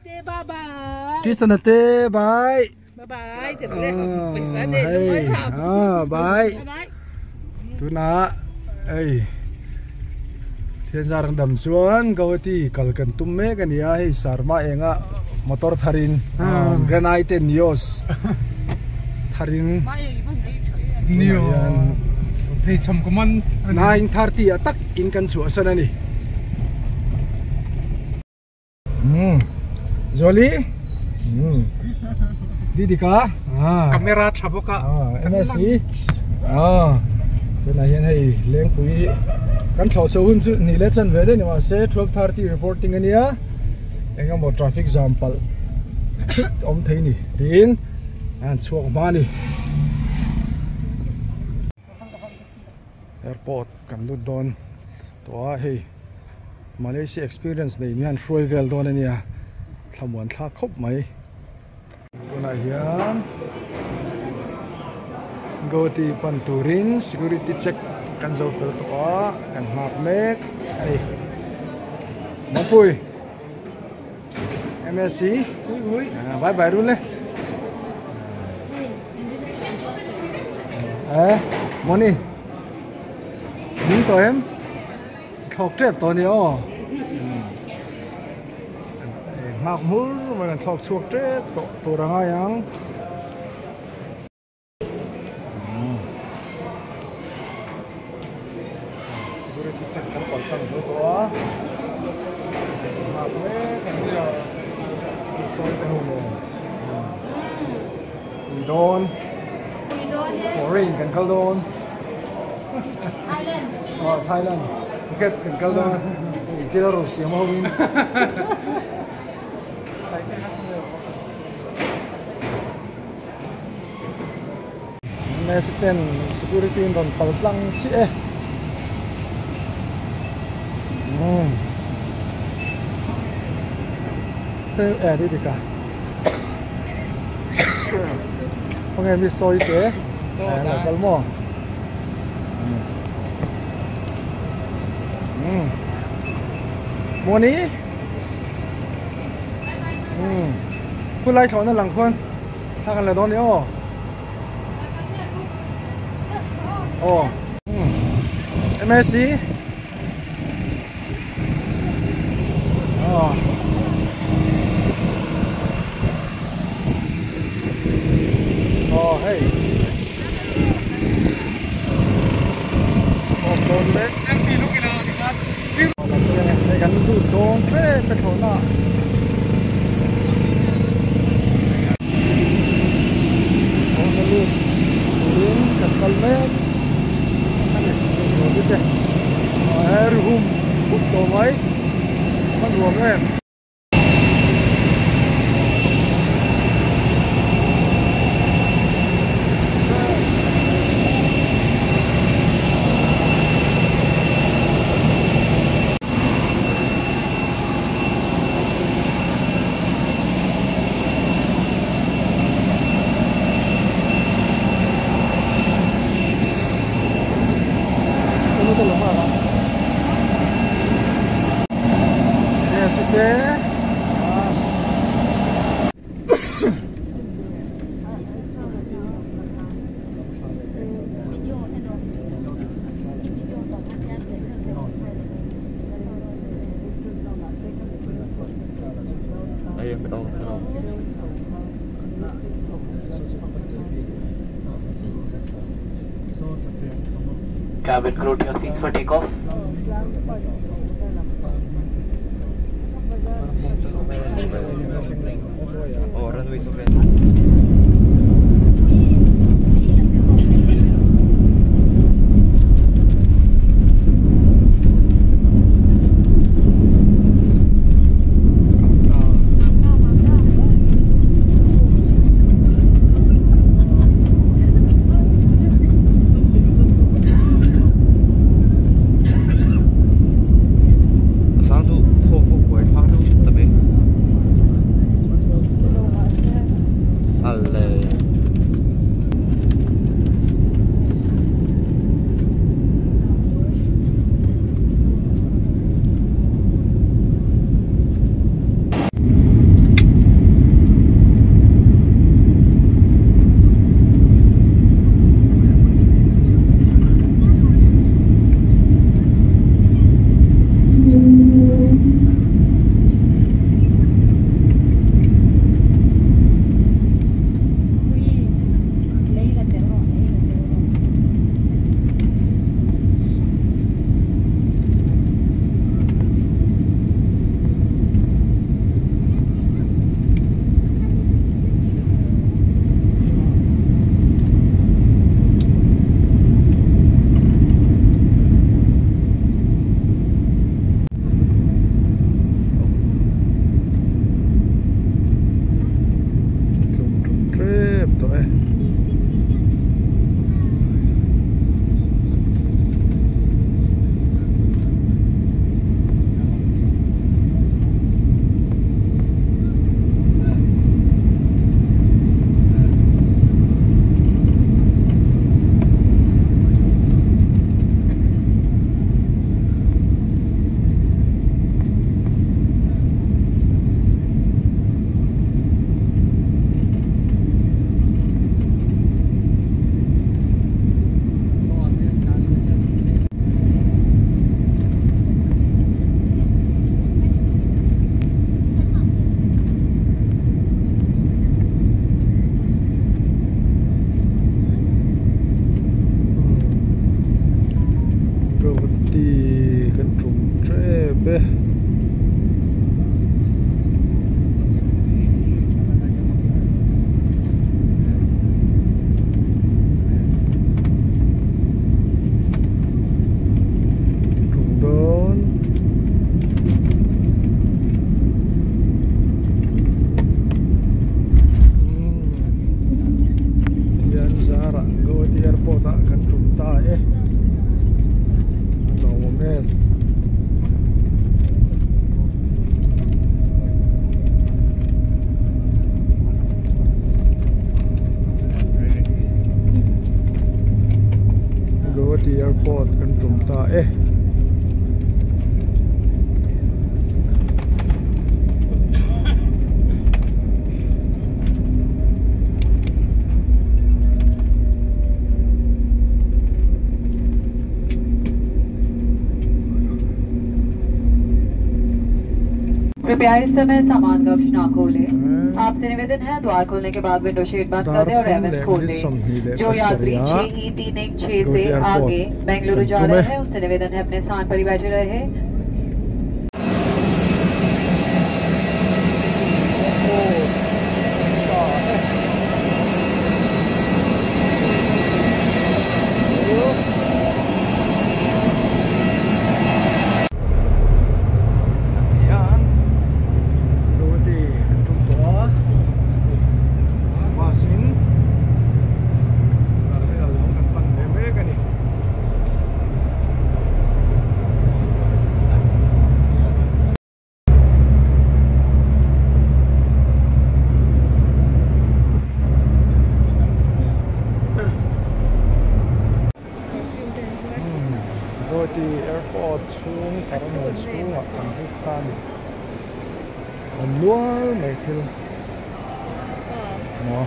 Bye bye. Tisanate bye. Bye bye. Bye. Tuna. Hey. Thiên sarang dam chuan Guwahati kalkan tumme kan ya hi sarma enga motor tharin granite nios tharin Nio thei cham kaman 9:30 atak in kan su asan ani Jolly Didika kamera thaboka MSC tuna hian hei lengpui kan thau chawun chu ni le chan ve de ni ma se 12:30 reporting ania enga mo traffic jam pal om thei ni tin an chuak ma ni airport kan lu don to a hei Malaysia experience nei mian hroi vel don ania thlamuan thla khop mai tuna hian Guwahati panturin security check kan zo pel to a kan hak mek ai Naupang MSC ui bye bye run le money ning to em thok trep to ni o mak mul ma kan thok chuak trep to ranga yang cek kan paltang so to a hak me kan dia soi te ho le don foreign kan kal don Thailand ket kan kal don i chelo ro siam ho win Mexican security don paltang chi e đi đi cả không em đi soi thế là kalna mua níคุณไล่ถอนนั่นหลังคนถ้ากันเลยตอนนี้MSC hey don le xem đi lúc nào thì khác để gắn tủ don tre pe thona lu turun kan kalme ani so dite air hum buk to mai man ruam em Cabin crew to your seats for takeoff. Oh, runway is open. ta e कृपया इस समय सामान का ना खोलें। आपसे निवेदन है द्वार खोलने के बाद विंडो शेड बंद कर दें और एवंस खोल दें। जो यात्री 6 से आगे बेंगलुरु जा रहे हैं उससे निवेदन है अपने स्थान पर ही बैठे रहे। airport xuống Naupang School hoặc thành phố Khan lúa mấy thil nó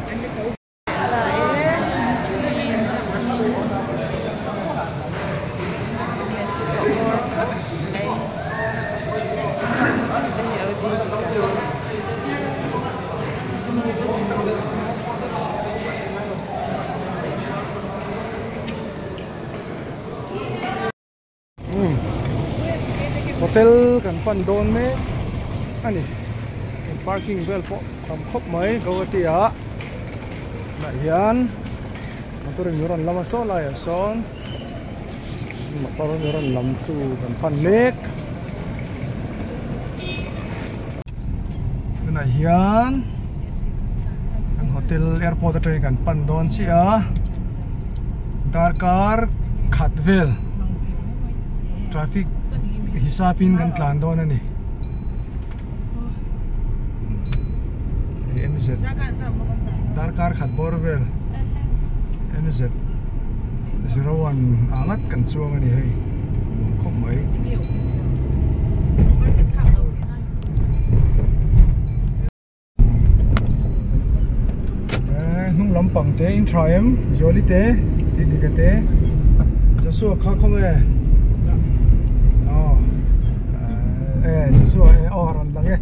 hotel kan pan don me ani parking bel po tam khop mai Guwahati a na hian motorin yuran lama so la ya son motorin yuran lam tu kan pan mek na hian kan hotel airport atari kan pan don si a darkar khatvel traffic hisapin kan tlan don ani MZ darkar khat borvel MZ 01 alat kan chuang ani hei khop mai nung lampang te in trium joli te dikate jasu kha khome jasu oran lang e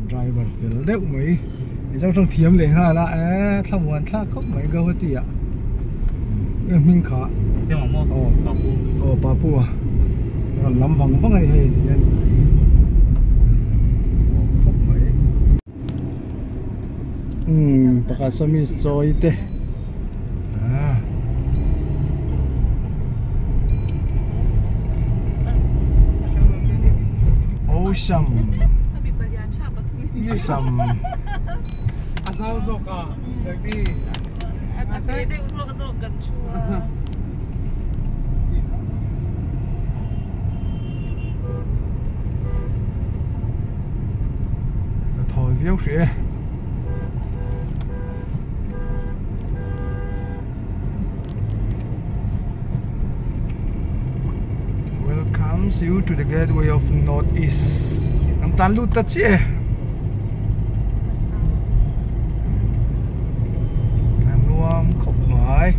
driver fil deuh mai trong trong thiam le ha la thlamwan thla khop mai Guwahati a ming kha papu ran lam wang wang ani hei tian khop mai pakasami soi te Sam asal zoka lagi asal itu lo kesokan chuan thôi viết sẽ welcomes you to the gateway of Northeast. Ang tanlu tatsi Nuam khop mai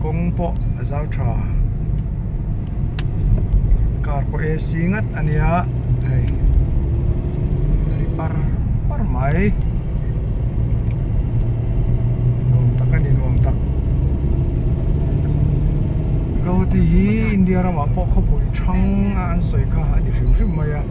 kong po azau tra kar po e singat ania hey par mai nom takani nom tak Guwahati hi India rama po khopoi thang an soi ka ani hrim maya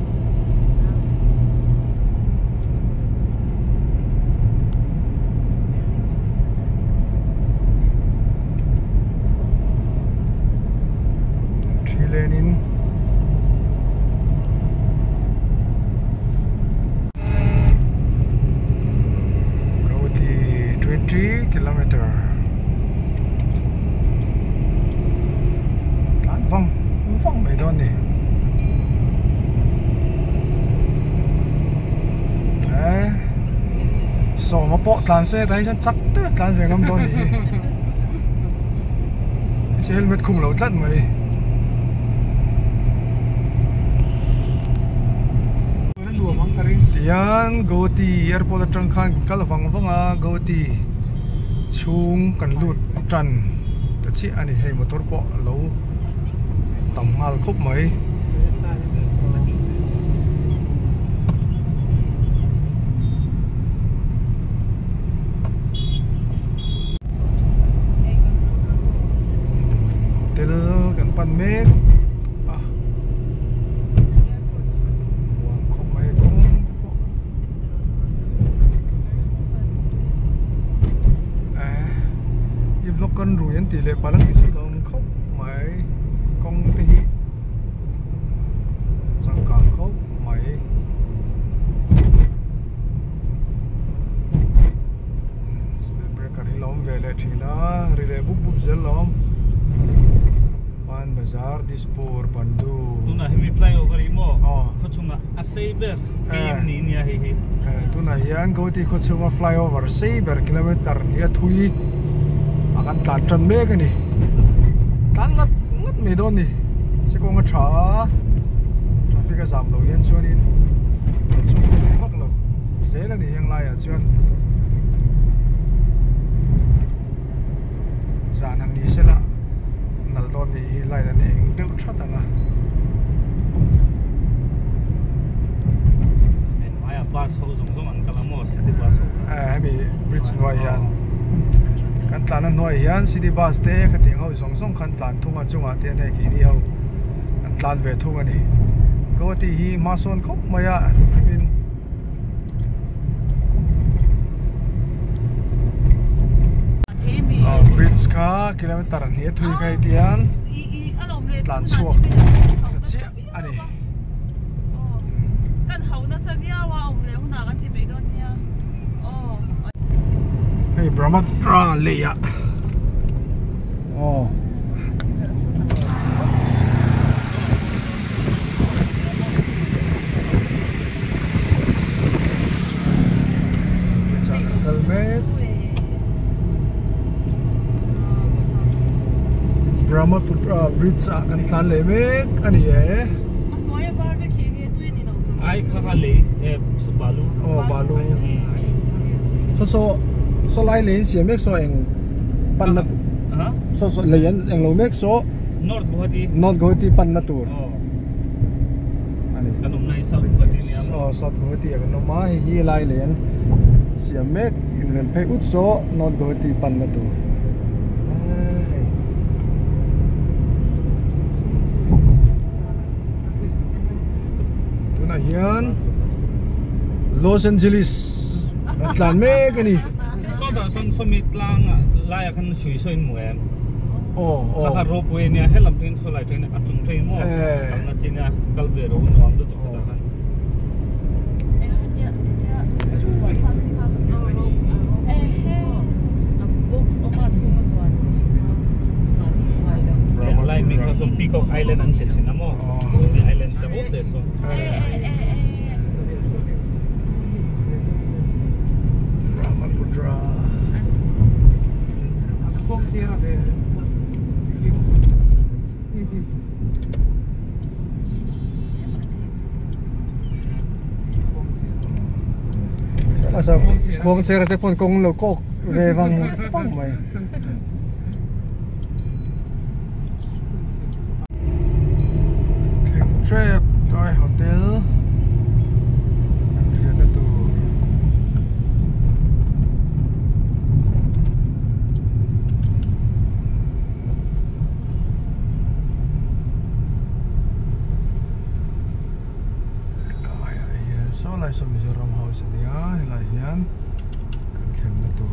Lenin Guwahati 20 kilometer vang mấy đòn đi so mà bỏ tàn xe thấy chắc chắc tlan về 5 đòn đi helmet khung lo tlat mai tian Guwahati airport atang khan kalawang wanga Guwahati chung kan lut tran ta chi ani hei motor po lo tam ngal khop mai hotel kan pan mek con rùi tỷ lệ palh bị sự lòng khóc máy con thì sang càng khóc máy breaker hlawm về lại thì là relay buk buk zel hlawm pan bazar dispor pandu tu na hemi flyover imo khochunga aseiber keini nia hi tu na hian Guwahati khochunga flyover seiber kilometer nia thui akan tan tran mek ani tan ngat me don ni se ko nga tha traffic a jam lo yan chuan in chu hak lo se la ni yang lai a chuan zan han ni se la nal don ni lai la ni eng deuh that anga en maya bus ho zong zong an kalamo city bus ho hemi bridge noi yan kan tlan an noi hian city bus te khating ho zong zong kan tlan thunga chunga te nei keini ho kan tlan ve thung ani Guwahati hi mason khop maya in bridge kha kilometer an he thui kai tian tlan chuak ta chi ani kan hauna savia wa omle huna kan ti beidon nia hey brahmatra leya Brahmaputra bridge kan tlan le mek ani e moya barbe khege tu ni no ai khale balu balu so lai len siam mek so eng pan na so leyan eng lo mek so north Guwahati pan na tur ani kanum nai south Guwahati ni south Guwahati kan ma hi lai len siam mek in len phei ut so north Guwahati pan na tur hian Los Angeles tlan mek ani so da son somit lang lai khan sui soin muem kha rope way nia helam tin so lai tin achung thei mo na chinia kalbe ro nuam do to kha khan books oma chunga chuan lai mi kha so Peacock Island an te china mo island sa bo te so Brahmaputra sa kuang sera te pon kong lo kok ve wang fang mai trip toy hotel Andrea na to so lai so Mizoram house niya lai yan kan khem na to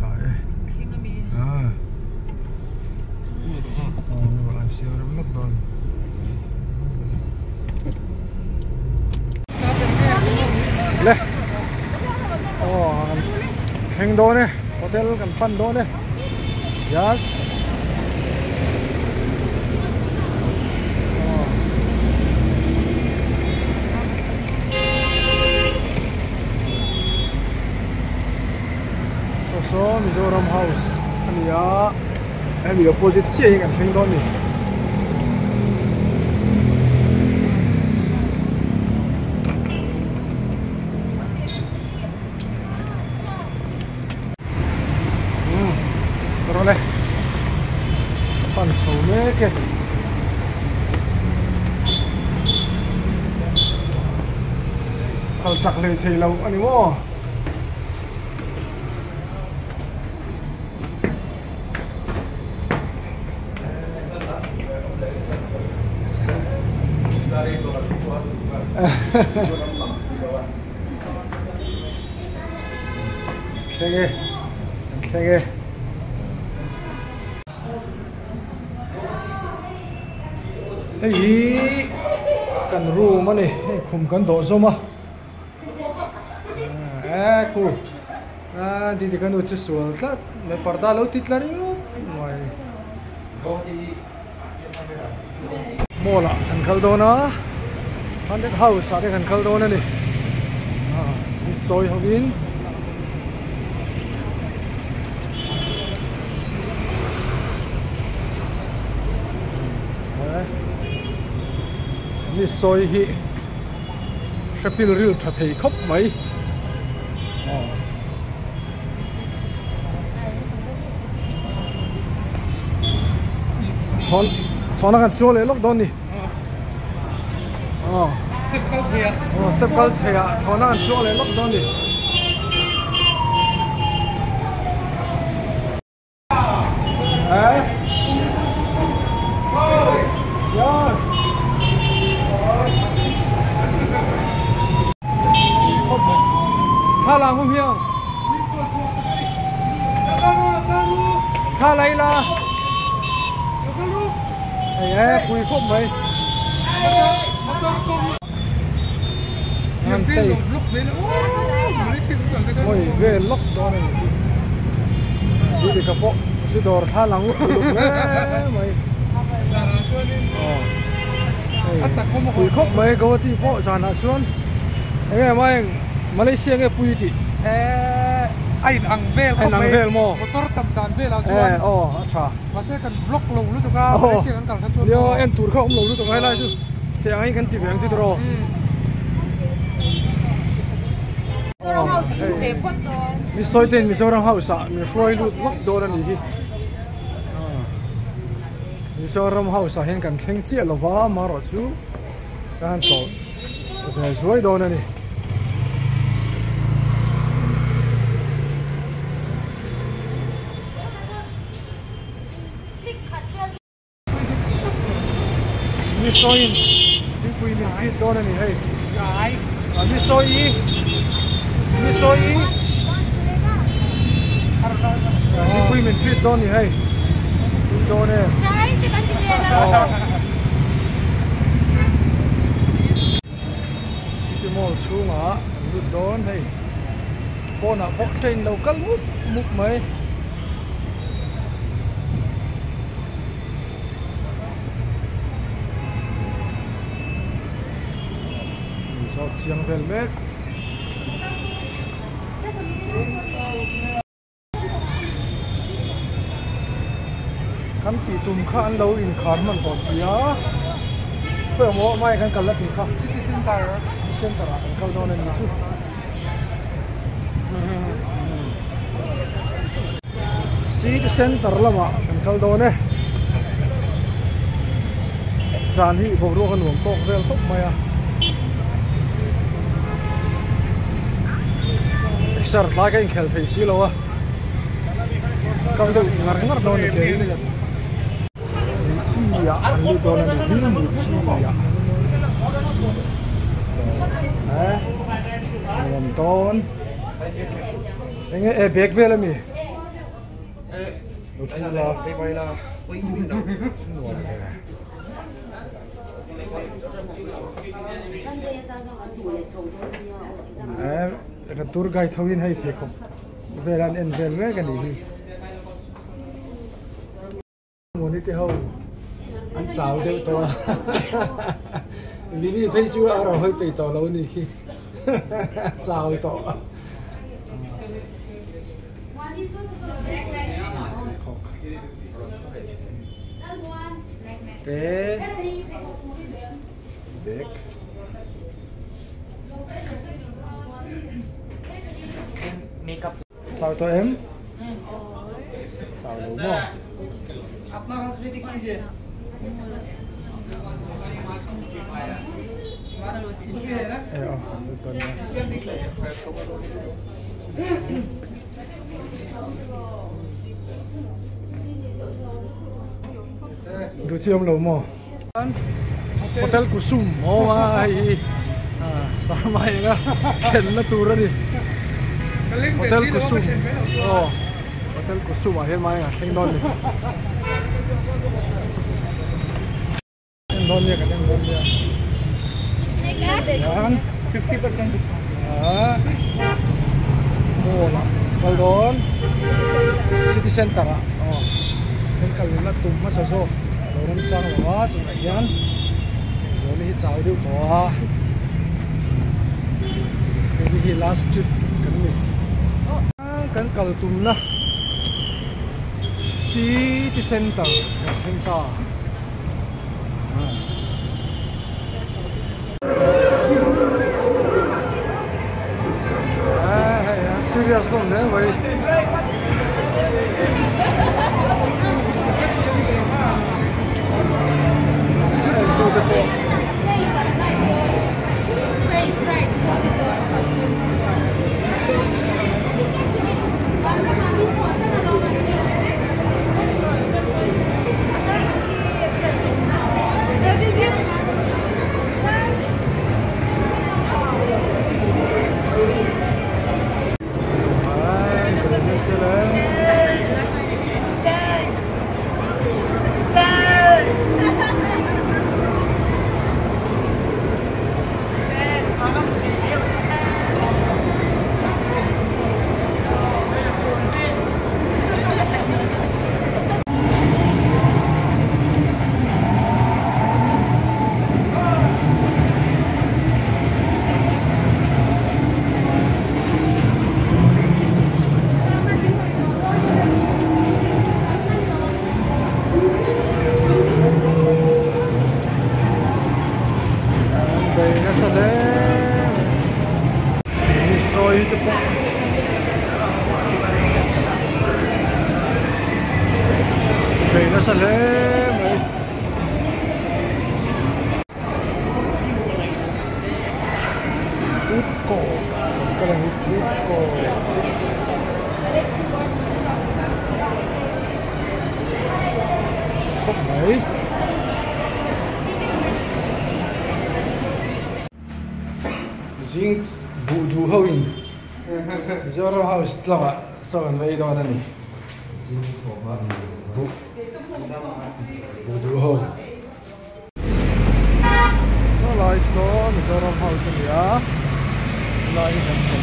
tae khingami wala siya ram na don le kheng do ne hotel kan pan do ne yes so Mizoram house ania em bị opposite chia ngàn sinh đó nè rồi này phần số mấy cái kalau sak le thei lo ani mo Kenge kenge hey kan ru ma ni khum kan do zo ma cool đi thì cái nút chưa sual thật mấy parda lâu tít lại rồi ngoài mua là ăn khâu đó nó ăn được hậu sao để ăn khâu đó này sôi hậu in mi sôi hi sẽ pil ril thật thì khóc mấy chọn nó cần chua lấy lúc đó nè step cal thei à chọn nó cần chua lấy lúc đó nè yes khá là hung hiểm khá lấy là cùi khúc mấy hàng tây ôi về lốc đó này đi đi cặp bộ sư đồ tha lắng lúc mày cùi khúc mấy có tí bộ sàn hạ xuống anh em ơi Malaysia cái cùi thì anh ăn vel mo motor tam dan vel ao chuan acha Mahse kan block lo lu tu ka Malaysia kan kal chuan yo en tur kha lo lu tu ngai lai chu thì anh kan ti veng chu tro mi soi ten mi so rang hau sa mi soi lu lok do ra ni hi mi so ram hau sa hen kan thleng chi lo wa ma ro chu kan to cái soi do na ni mi soi zinpui min treat do na ni hei chai mi soi zinpui min treat do ni hei do ne chai ti kan ti bela ti mol chunga lut don hei pona bo train local muk mai chiang vel mek kan ti tum kha an lo in khan man to sia ko mo mai kan kal la tum kha city center kan kal don ni chu city center lama kan kal don ne zan hi bo ro kan wong tok vel khop mai a sar laga in khel thei si lo a kam do ngar no ni ke chi ya an lu do na ni mu chi ya ngom ton enge e bek vela mi ai la te vai la oi mi no cái tour guide thâu in hay phải không về là en về cái này muốn đi theo anh sao theo to vì đi thấy chưa ở rồi hơi bị to lâu này khi sao to Thế Dek sao cho em? Sao đúng không? अपना हॉस्पिटल कीजिए Được chưa ông lầu hotel kusum oh mai sao mai nga khen na tura đi hotel kusum oh hotel kusum hiện mai nga khen don đi khen don nha khen don nha yan 50% discount. oh kalau don city center oh kan kalna tumma saso orang sang lawat yan zoni hi chau deu to ini hi last trip kan ni kan kal tumna city center center serious không đấy vậy space right so this sa lem ay food court kalang food court khóc mấy zing bu du hoin zero house lama chawan vei do nani bu du ho nó lại số zero house ni a lại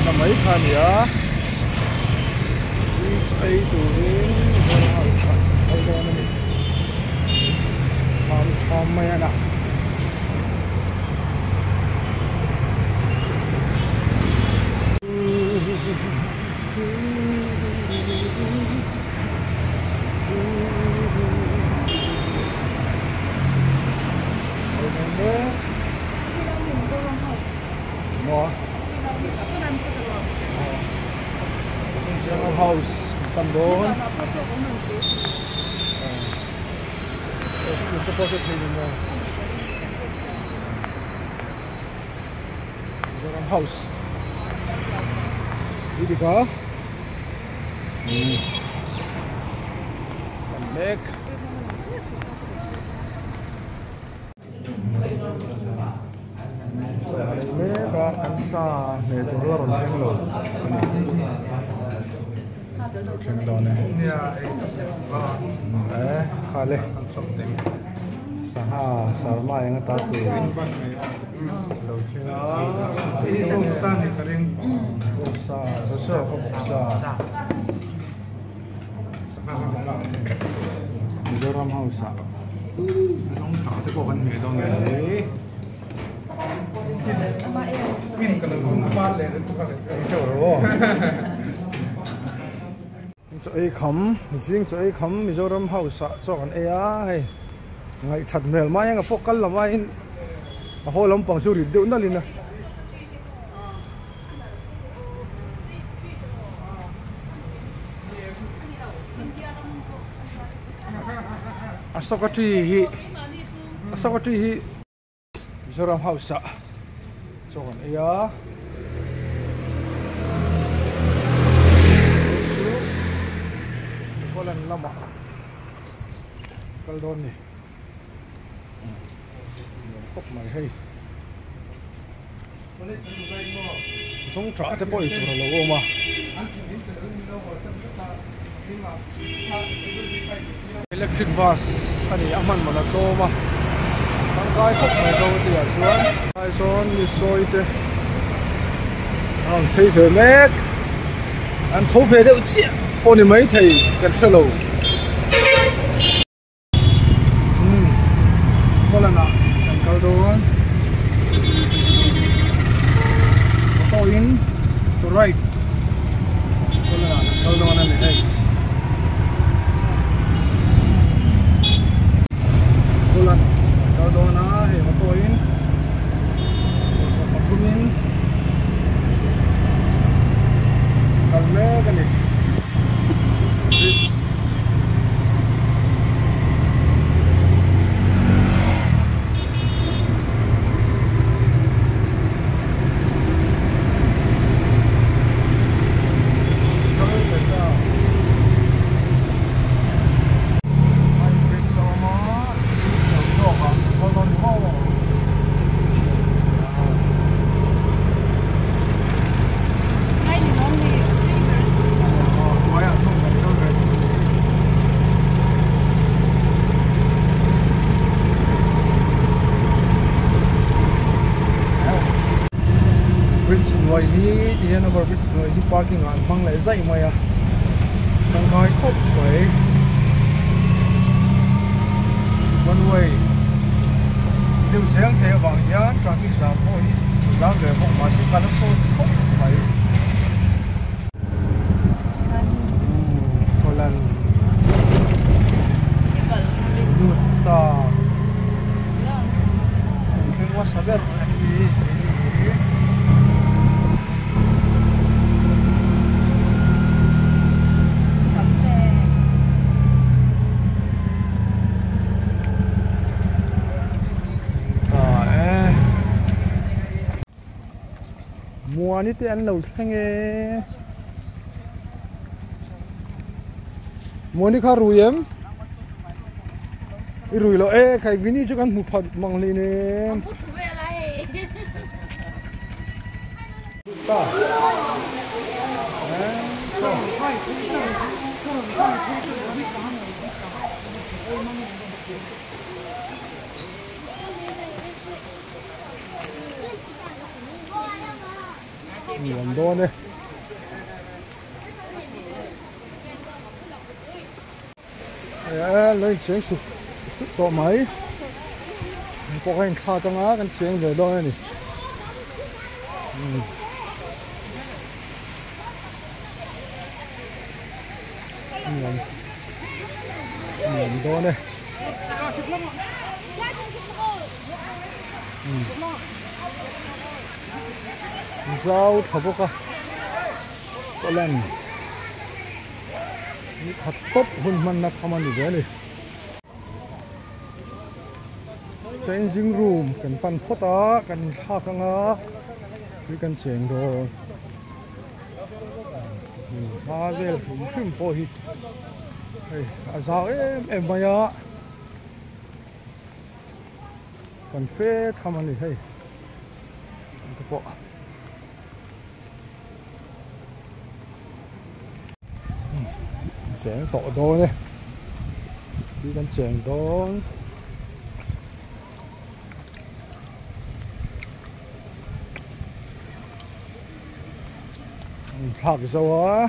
làm mấy khan ya ai tu zero house ai do nani tham mai ana house cầm đốn itu proses ini dalam house ini kah lek mereka ansa network orang lemlo khen đó này khá lệ sa mai nga ta tu sa Mizoram house không thảo tới bộ văn nghệ đó này phim cái lần không phát lên được cái chỗ đó cho ai khăm riêng cho ai khăm Mizoram House cho kan ea hay ngày thật mèo mai anh phô cắt làm ai hồ lắm bằng số rít đựng đó liền nè Asakatri hi Mizoram House cho kan ea lần lama kaldon ni khóc mày hay sống trả cái bôi tụi nó lâu mà electric bus anh ấy aman mà là số mà thằng cái khóc mày đâu thì à chuan cái son như soi thế thấy thế mét anh thấu về đâu chứ cô này mấy thầy cần sơ lầu có lần nào cần cao đô to in to right có lần nào cao đô này đây có lần cao đô na thì to in in kalna cái này parking an phang lại dậy mày à trong gói khóc với one way điều sáng theo bằng giá traffic giảm thôi giá về một mà sẽ cần số khóc vậy có lần ta mungkin wasaber đi mua ní thì ăn lẩu thanh nghe mua ní khá rùi em rùi lo ê cái vini cho con một phần măng lên em ta làm đôn đây lấy chén sụp to máy có cái kha trong á cái chén về đôi này làm đôn đây rau thập bốc có lầnนี่ขัดตบหุ่นมันนับประมาณอยู่เลย changing room กันปันพดกันท่ากังมีกันเสียงโดฮาเวลถึงขึ้นโปหิเฮ้ยอาซาเอ็มมายากันเฟสทำอะไรเฮ้ยกระเป๋าเสียงโตโดเนี่ยมีกันเสียงโดนthạc dầu á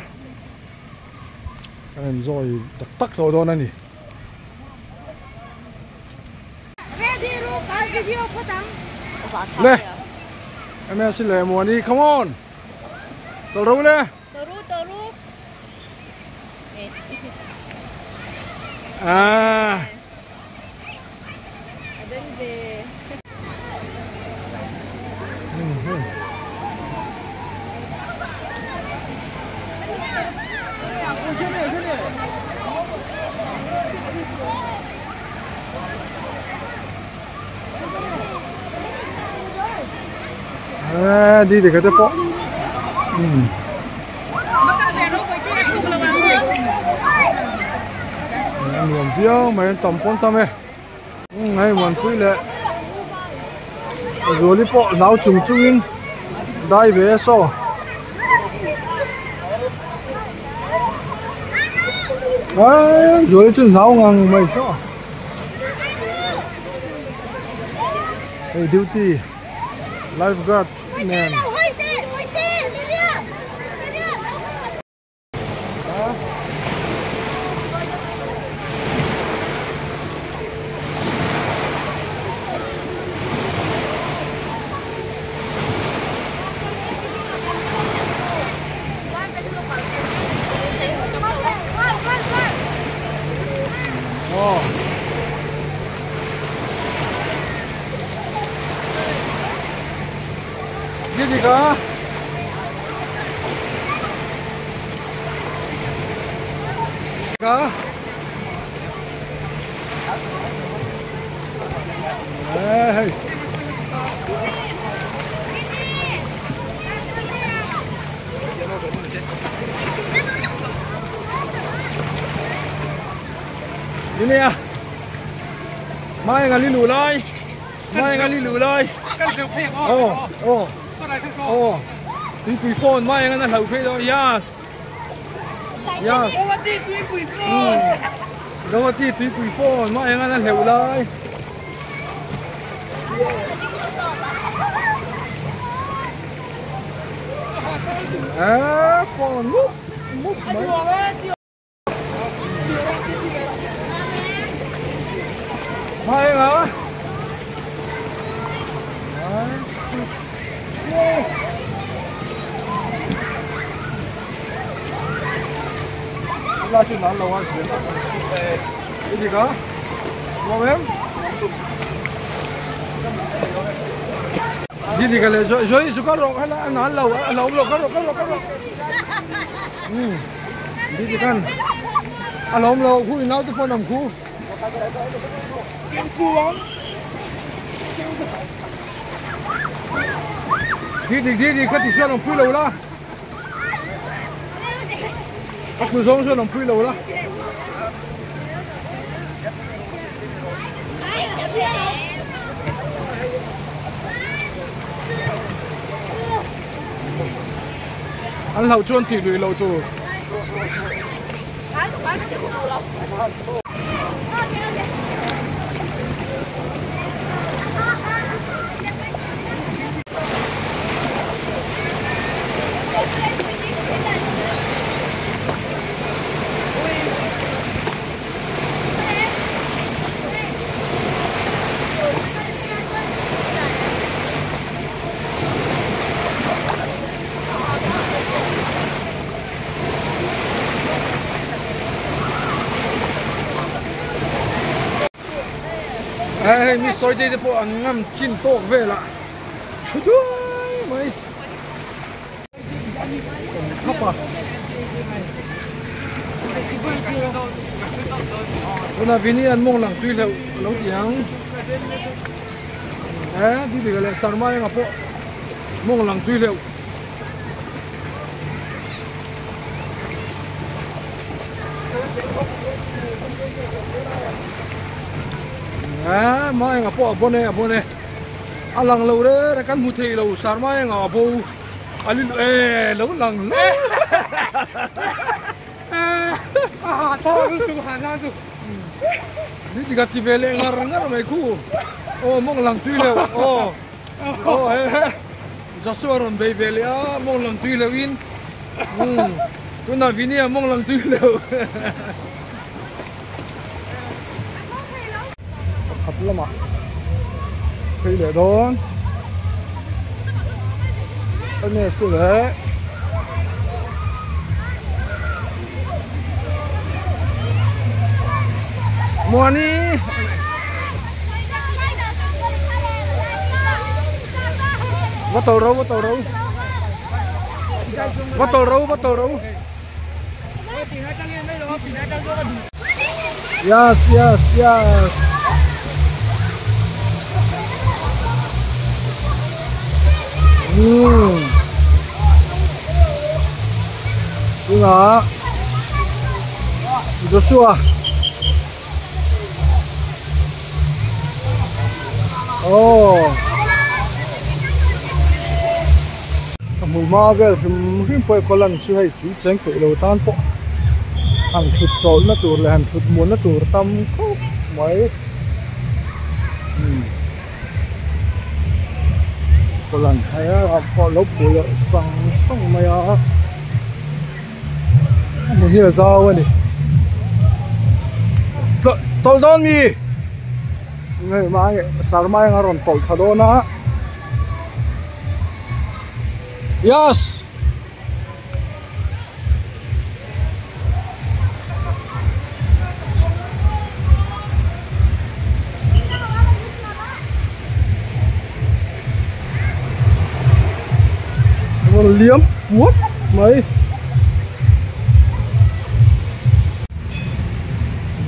em rồi tắc rồi đó này nè em xin lỗi mua đi come on tàu rú nè À. À, đi để cái tép bọ. Luồng chiếu mấy tầm con tâm ấy. Ngay muốn quý lệ. Rồi đi bọ nấu trùng trùng in. Đai về so. Đấy, rồi chứ nấu ngang mày so. Hey, duty. Lifeguard man. Gì cả? Cả? Hey. Đi nè. Mai ngàn đi lù lại. Mai ngàn đi lù lại. Oh, tui phone mai ngân hậu phê đó, yes. Guwahati tui phone mai ngân hậu lại. À, phone múc mấy. Mai hả? La chuyện nào lâu anh xuyên. Cái gì cả? Ngon em? Gì cả lấy rồi có rồi hay là ăn lâu có rồi. Gì kan? Ăn lâu khu nào tôi phải làm khu. Chuan. Đi cái chuyện làm phi lâu la. Các cô giống cho làm phi lâu la. Ăn lẩu chuan thì lười lẩu tu. Hey, mi soi đây po ăn ngâm chín tô về lại. Trời mày. Hấp à? Hôm nay vini ăn mông lằng tùy lâu tiếng. Đi để lại sáng mai ngọc po. Mông lằng tùy lâu. Mai ngọc po abone. Alang lâu đấy, kan muthi lâu sáng mai ngọc po. Alin lâu lằng. Thôi tu hana tu. Ni tiga tibele ngar mai ku. Oh mong lang tui leo. Oh Jasuaron bebele mong lang tui lewin. Kuna vini mong lang tui leo. Khập lắm ạ. Khi để đón. Anh này sẽ đấy. Money. Bottle row. Yes. Ingmah. Joshua. Oh. Mùi ma về phim quay có lần chưa hay chú tránh quậy đầu tan po hàng thụt trộn nó tụt là hàng thụt muốn nó tụt tâm khóc mấy có lần hay á có lốp của lợi phẳng xong mày á một nhiều sao vậy đi tol don mi người mai sáng mai ngon tol thà đô na. Yes. Còn liếm vuốt mấy.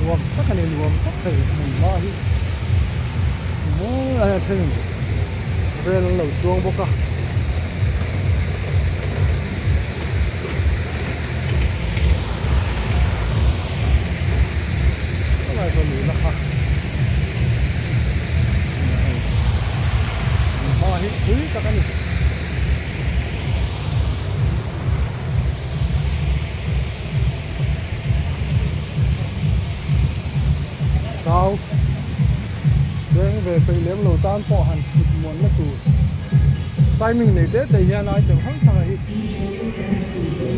Luồng tất cả này luồng tất cả mình bao đi. Mỗi là thế này. Về nó lẩu chuông bốc ra. Sao để về phải lemlo tan pawh han thịt muốn nó tù timing này để thầy nhà nói từng hăng thằng ấy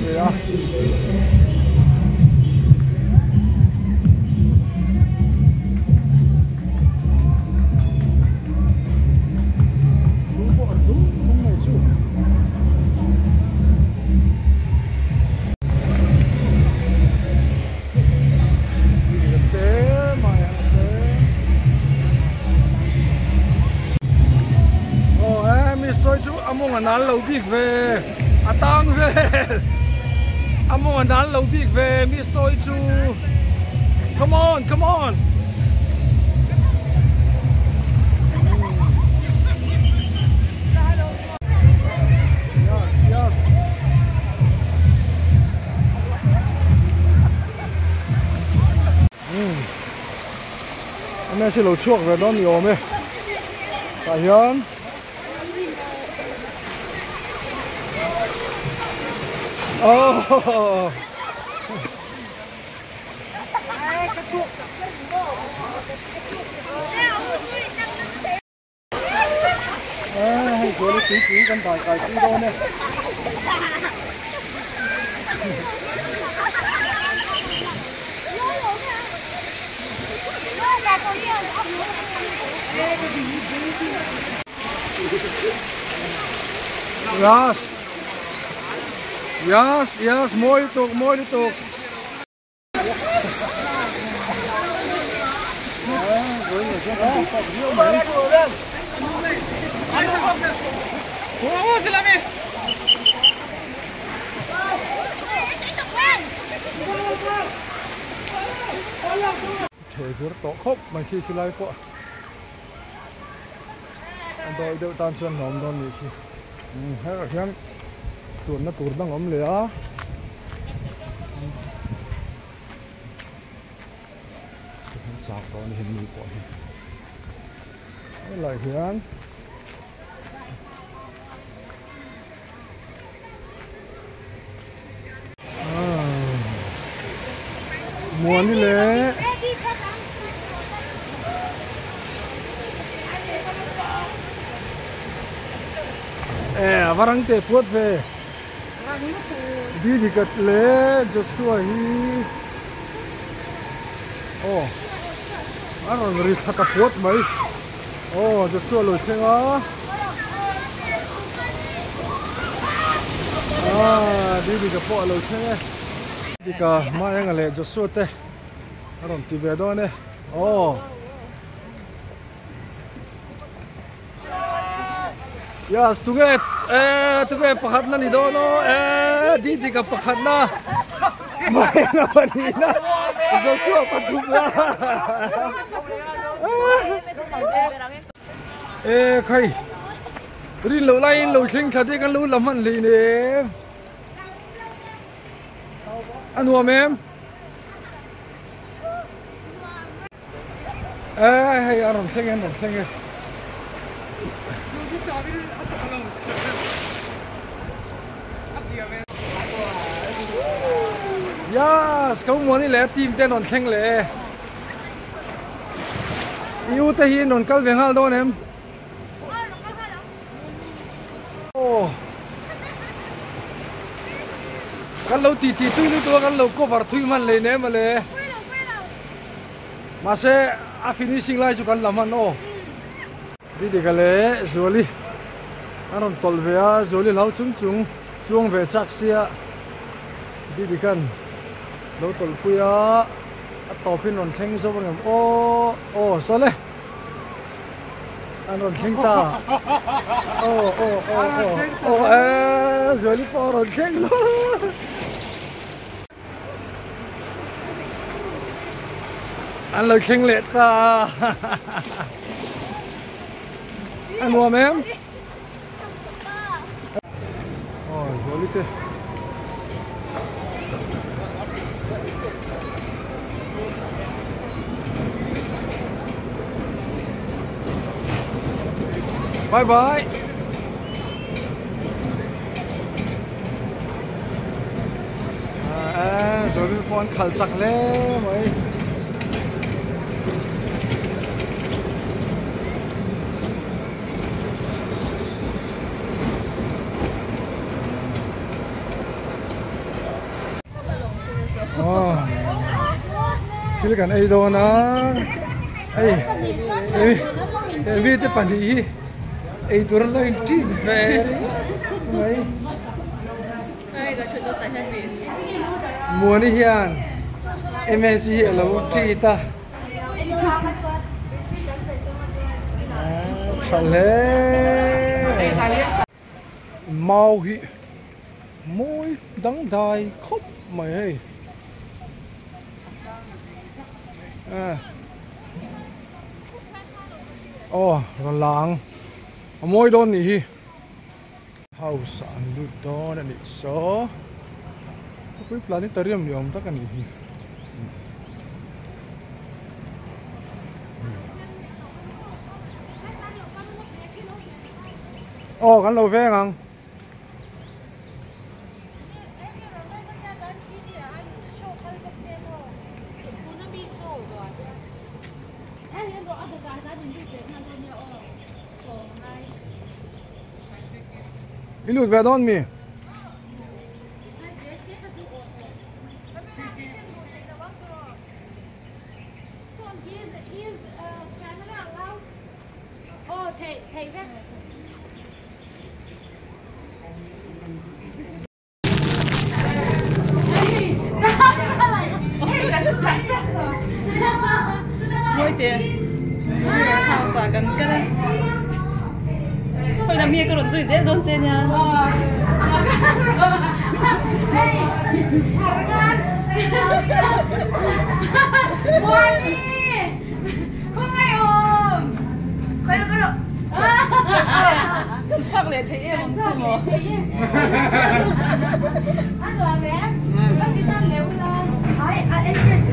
vậy à. Among anh lâu big về, atang về, among anh lâu big về, mi soi chu, come on. Yes. Anh em sẽ lẩu chuột về đó nhiều mấy, tại hiện. Oh. Hay của nó chỉ con tài cài cũng đôi nè. Yes, more to. Thể vừa tổ khóc mà khi lại qua anh tôi đều tan xuân hòm đó nhỉ khi hay là hiện chuan nó tụt đang ấm lẽ chọc đó hiện mùi quả lại hiện muốn đi lẽ varang te puat về đi thì cất lẽ Joshua hi rồi người ta tập puat mấy Joshua lôi xe đi thì cất puat lôi xe đi cả mai anh là Joshua te rồi thì về đó nè Oh. Yes, tuget. Tuget pakhat na ni dono. Di ka pakhat na. May na panina. Joshua patubla. Khai. Rin lo laiin lo thing thade kan lo laman le ne. Anu mem. Hey, aron thing. Yes, kau mau ni le team ten on theng le. Iu te hi non kal vengal don em. Oh. Kan lo ti tu ni tu kan lo cover thui man le ne ma le. Mahse a finishing lai chu kan laman o. Di ka le zoli. Aron tol ve a zoli lau chung ve chak sia. Di kan lo tol puya a topin ron theng zo ngam o so le an ron theng ta o zoli po ron theng lo an lo theng le ta an mua mem zoli te bye bye. Rồi mình còn khẩn chặt lên mấy. Khi cái này đâu na? Cái gì thế bạn đi? Ei tur laiin ti ver mai ai ga chuan ta han ve muani hian MSc lo ti ta chale mau hi môi đắng đai khóc mày rồi làng môi đôn nỉ house an lut đôn anh so cái planetarium yom ta cái nỉ kan lâu về ngang ilut về đón mi theih mỗi tiền hào xả cần cái này thôi làm gì có đồn dễ đồn trên nha Guwahati không ai ôm có được chắc là thấy em không chứ mà ăn đồ ăn bé ăn đi ăn léo lên ai just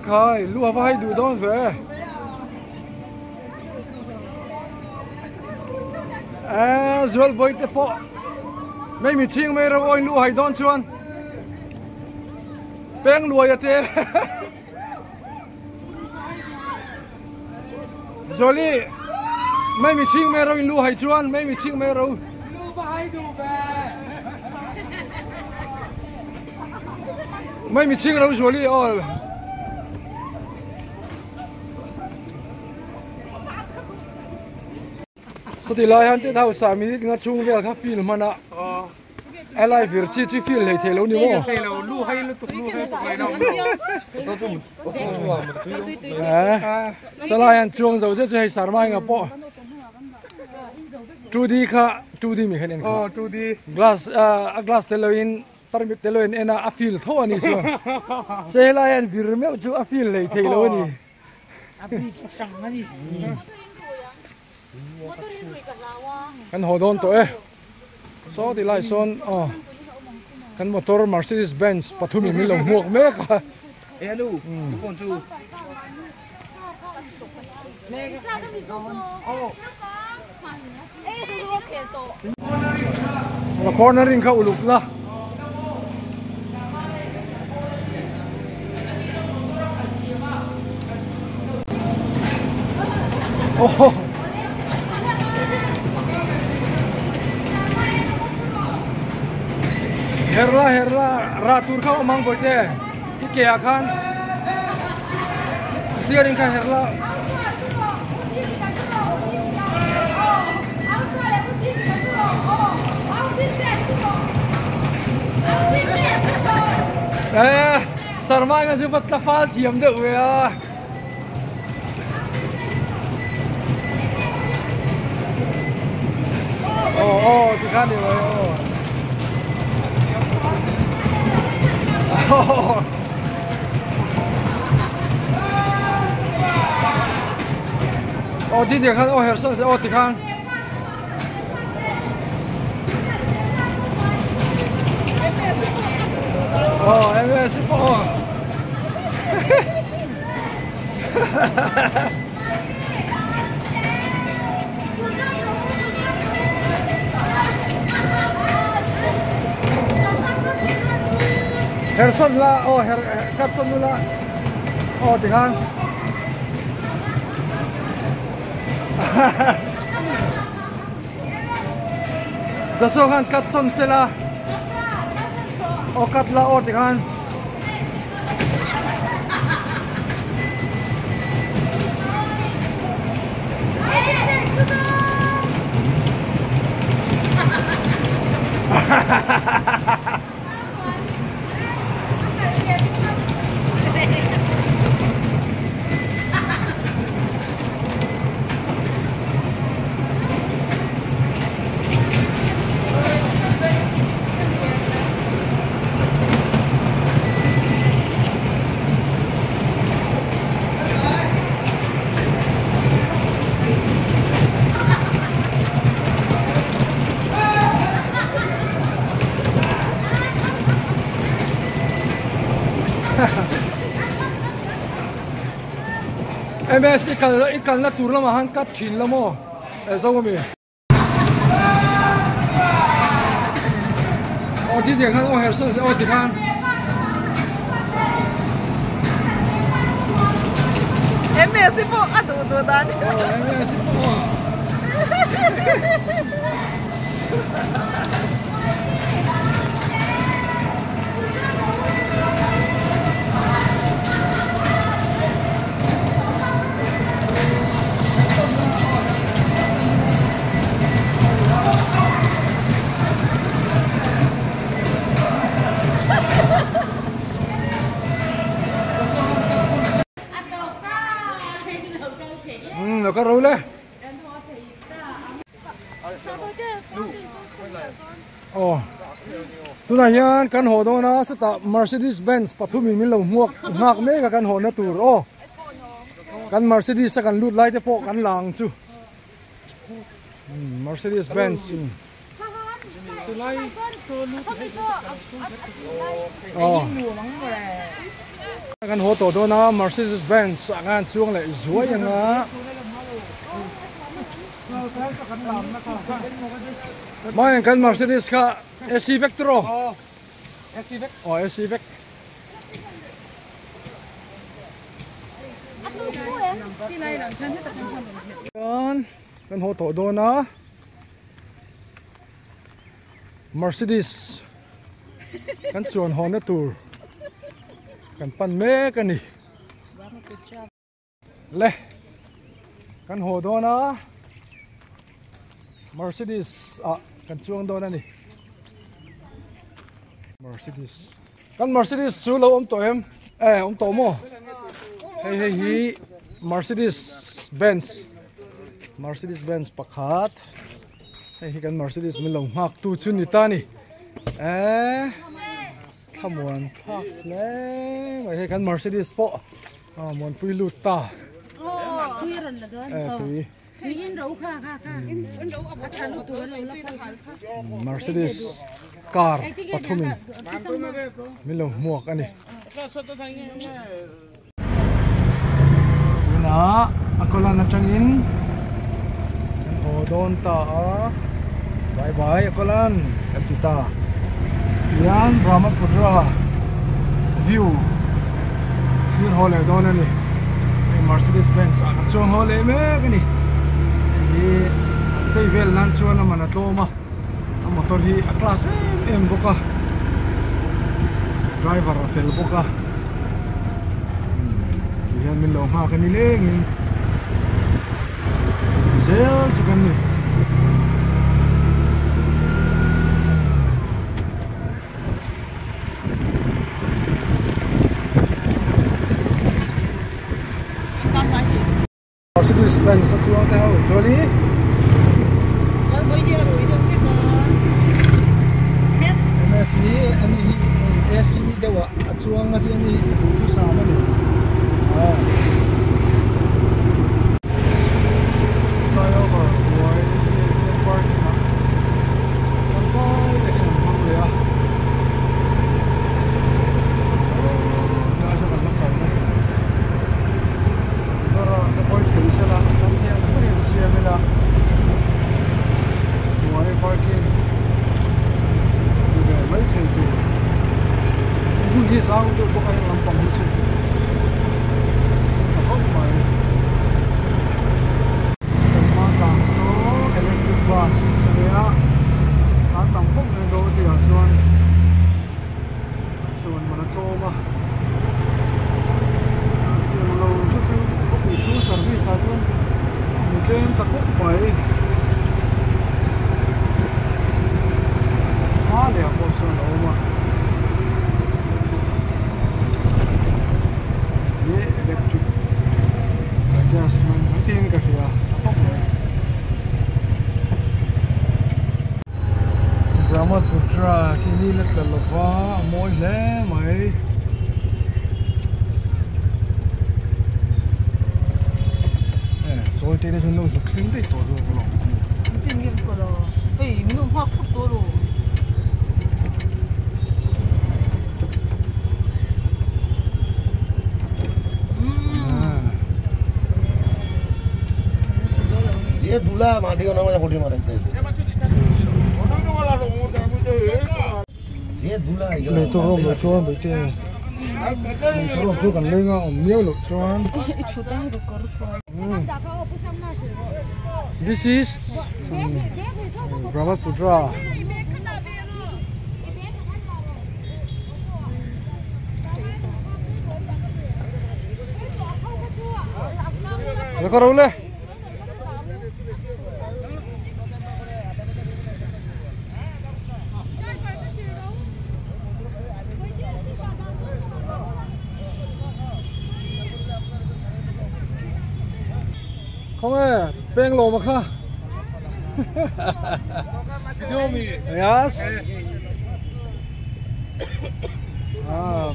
khai lúa vai đủ đón về zual boy te po mấy mi ching mấy rồi lúa hay đón chuan beng lúa ya te zoli mấy mi ching mấy rồi lúa hay chuan mấy mi ching mấy rồi lúa hay đủ về mấy mi ching rồi zoli all so ti lai han te thau sa minute nga chung vel kha film mana Alai vir chi feel le thelo ni mo thelo lu hay lu tuk lai đâu to chung salayan chuang zo je hai sarmai nga po Tudi kha tudi mi khanen oh tudi glass a glass teloin tarmit teloin ena a feel tho ani so salayan vir me chu a feel le thelo ni abi sang ani kan hodon to so di lai son kan motor Mercedes Benz pathumi minlo muak me ka hello phone chu cornering kha uluk la herla ratur kha omang bote ike akhan steering kha herla sarmai nga zubat la fal thiam de we thì khá điều đi thì khăn her sơn sẽ thì khăn em sẽ bỏ Herson la Katson la thì khăn giờ số khăn Katson sẽ là cắt la thì khăn MS ikan la tur lama han kat thil lamo zo mi di de khan herson di khan MS po adu dan MS po nó có râu lên tu này nha căn hộ đó nó sẽ tạo Mercedes Benz pathumi minlo muak ngak me ka căn hộ nó tour căn Mercedes sẽ căn lút lại thế po căn làng chu Mercedes Benz căn hộ tổ đó nó Mercedes Benz ngan chuông lại dúa yang á mai căn Mercedes ka SC Vector SC Vector căn hộ tổ đó nó Mercedes căn chuan Honda Tour căn pan mê cái này lê căn hồ đó nó Mercedes căn chuông đó này Mercedes kan Mercedes su lo to em to mo hei hi Mercedes Benz pakhat hei hi kan Mercedes minlo ngak tu chu ni ta ni khamuan thak le mai hei kan Mercedes po mon pui lu ta tui ron la don tui in ro kha in ro a than tu lo la Mercedes car pathumin minlo muak ani na akola na tangin hodon ta bye bye akolan kapita yan Brahmaputra view here hole don ani Mercedes Benz chuang hole me kani hi tei vel nan chuan mana tloma motor hi a class em boka driver a fel boka yan min lo ma kani lengin sel chukan ni Mercedes Benz sa chuang te ho joli SE ani SE dewa chuang ati ani tu sama ni flyover boy park na kan boy de mang le ya sa kan ka na zara the boy thei sa la kan he ni sia me la boy parking mấy thầy tu, những cái sao cũng có ai làm bằng hết, không phải. Mà chẳng số electric bus, vậy á, anh tặng không nên đâu thì chuan mà nó cho mà, tiền lâu chút có bị số service sao chuan, mình lên ta không phải. Để con sơn đâu mà ये electric gas man tin ka kya không rồi Brahmaputra keini la tlalwa moi le mai so te ne jun lo su clean dei to ro lo tin ngin ko lo min no phak phuk to lo ये दूल्हा माटी होना मुझे फोटो मारते हैं ये दूल्हा ले तो रो lo chuan bete ro chu kan lenga miao lo chuan chuta do kor fo this is Brahmaputra le ko role không ơi, beng lô mà kha. Yes.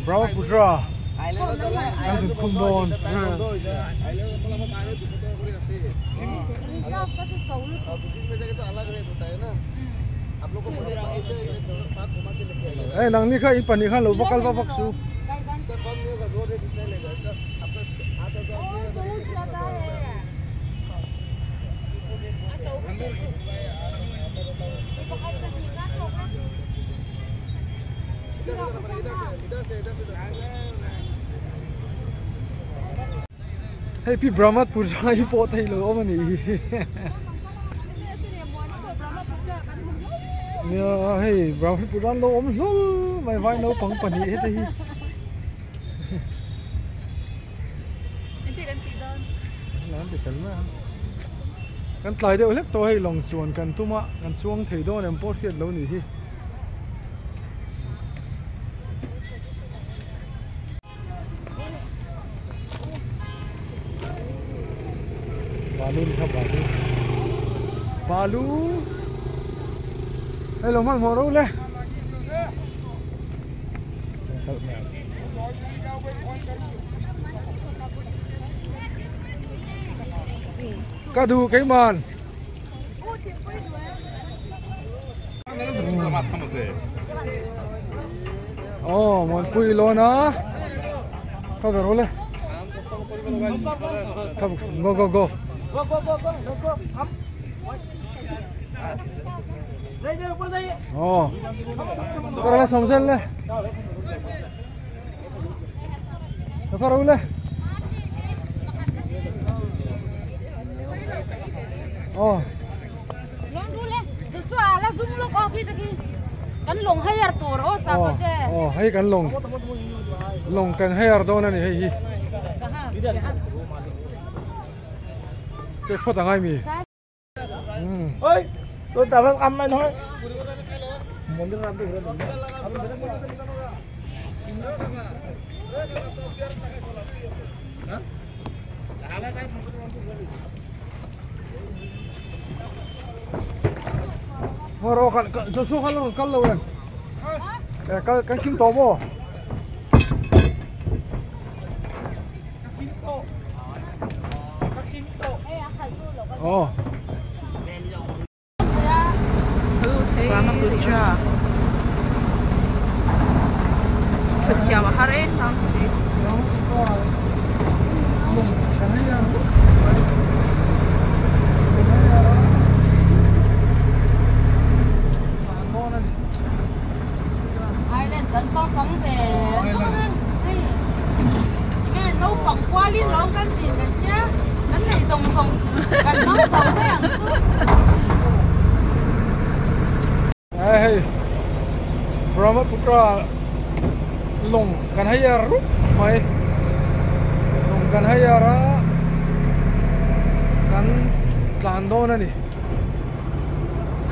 Brahmaputra. Anh dùng khung đồn. Ê, nàng ni kha ít pani kha lô bakal ba baksu. Hey, pi Brahmaputra hi po thei lo mani. Nya hey Brahmaputra lo om lo mai vai no pang pani he thei. Enti kan ti don. Lan de kalna. Kan tlai de olek to hei long chuan kan tuma kan chuang thei don em pot hiat lo ni hi. balu ni khap balu hello mal mo ro le cá đu cái màn mòn pui lo na có về rồi lên go có ra sòng sen lên có rồi lên Long dulu, tu sual lah zoom look off itu ki. Kan long hair tur, satu je. Hay kan long kan hair đâu nè hay. Cái phốt là ai mi? Ôi, tôi tập nó âm anh thôi. Ngoro kan so kan lo kan. Kan kim to mo. Rama putra. Hrethiam hari samsi. Naupang nghe Naupang qua liên lộn căn xìn gần nhá, đánh này rồng gần máu sầu với hàng chút. Hey, Brahmaputra long kan hayar mai long kan hayara kan lando na ni.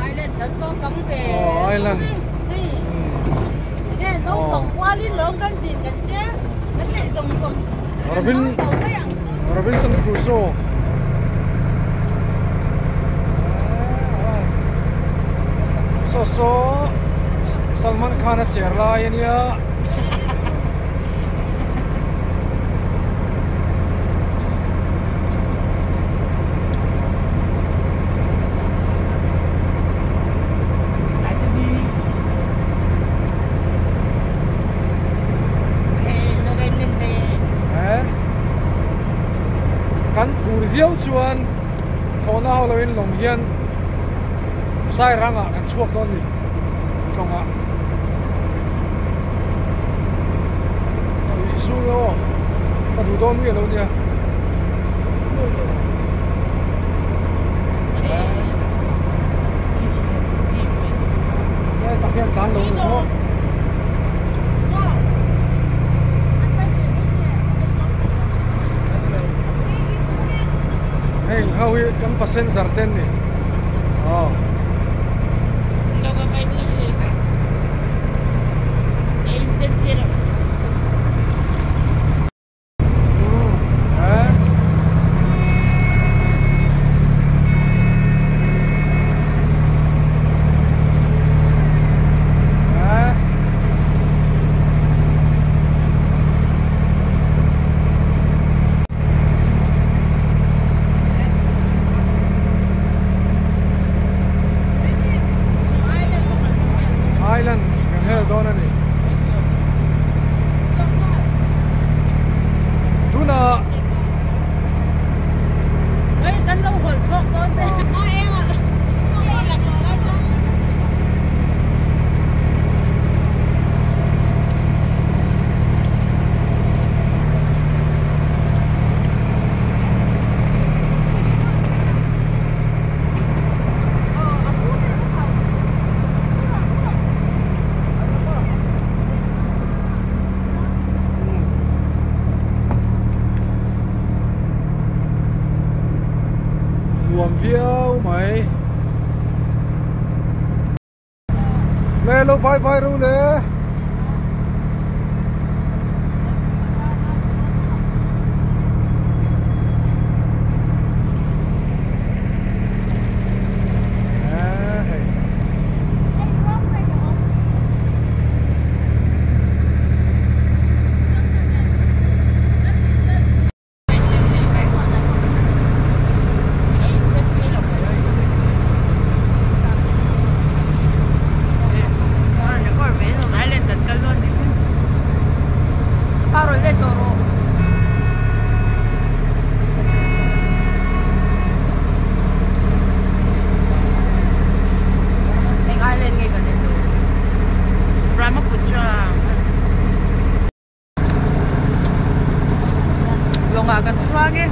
Island tấn phong phóng về. Island. Naupang qua liên lộn căn xìn gần nhá, đánh này rồng gần máu sầu với hàng chút. Robinson Crusoe. So Salman Khan cerla ini ya. Kan purviau chuan thona holoin long hian sai ranga kan chuak don ni tonga su yo ka du don mi lo nia ya ta pian kan lo no hey how we kan pasen sarten ni Island kan hel dona ni tuna Ê, cánh lâu hồn chọc con thế. Nói em ạ. Nói là nó lấy cho. luồng phiêu mày lê lô bay ru lê mà bút cho long à cần xóa cái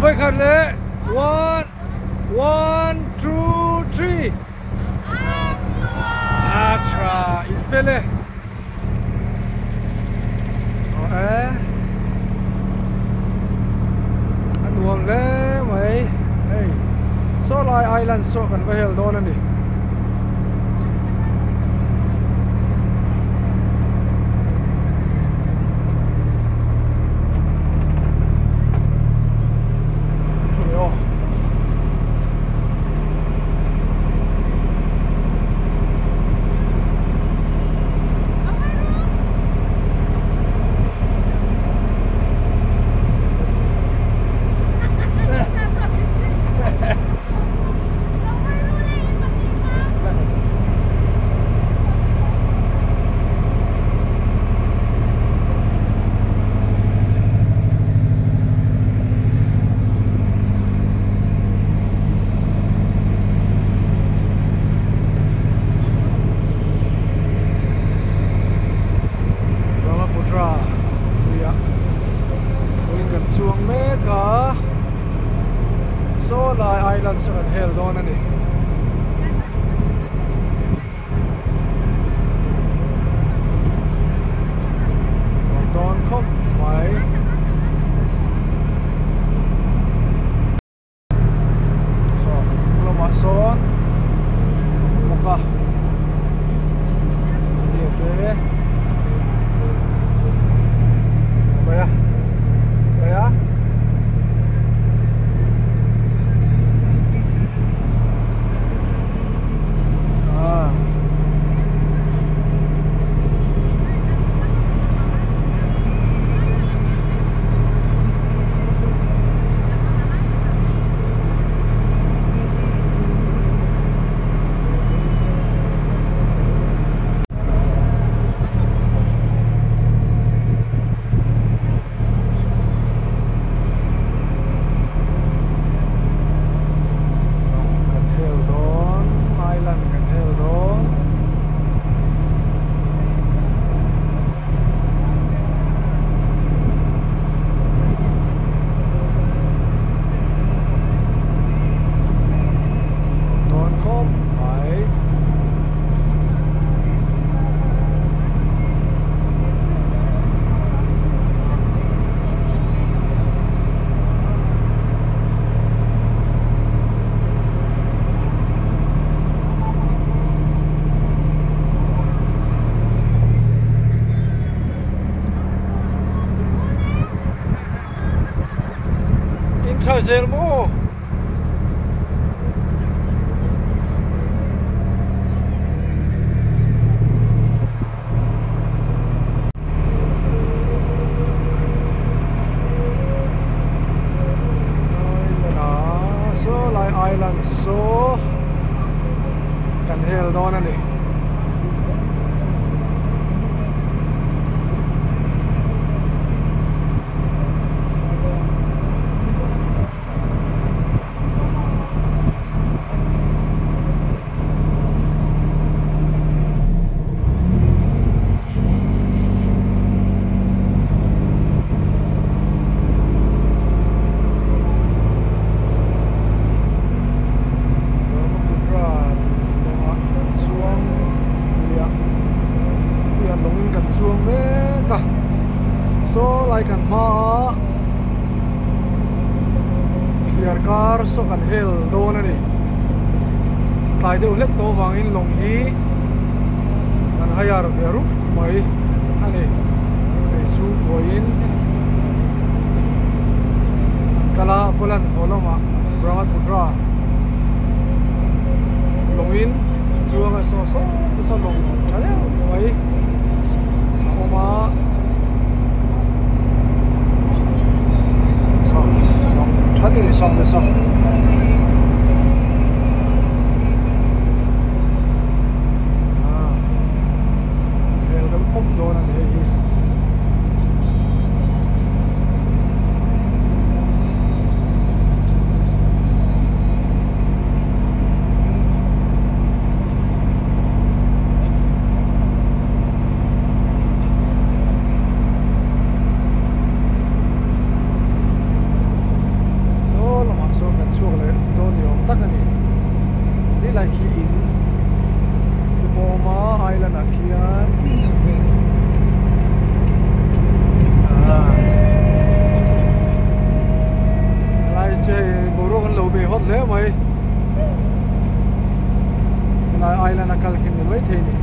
vawikhat le 1 2 3 atra infele anuam le mai hey so lai island so kan vai hel don ani zel mo. So lai island so kan hel don ani. Car so kan hel don ani tai deuh hlek to wangin long hi kan hayar veru mai ani ei chu boin kala polan holoma bramat pudra longin chuanga so long thale mai oma thadi ni song the song hel dam pop don an he hi island akal khin ni mai theih ni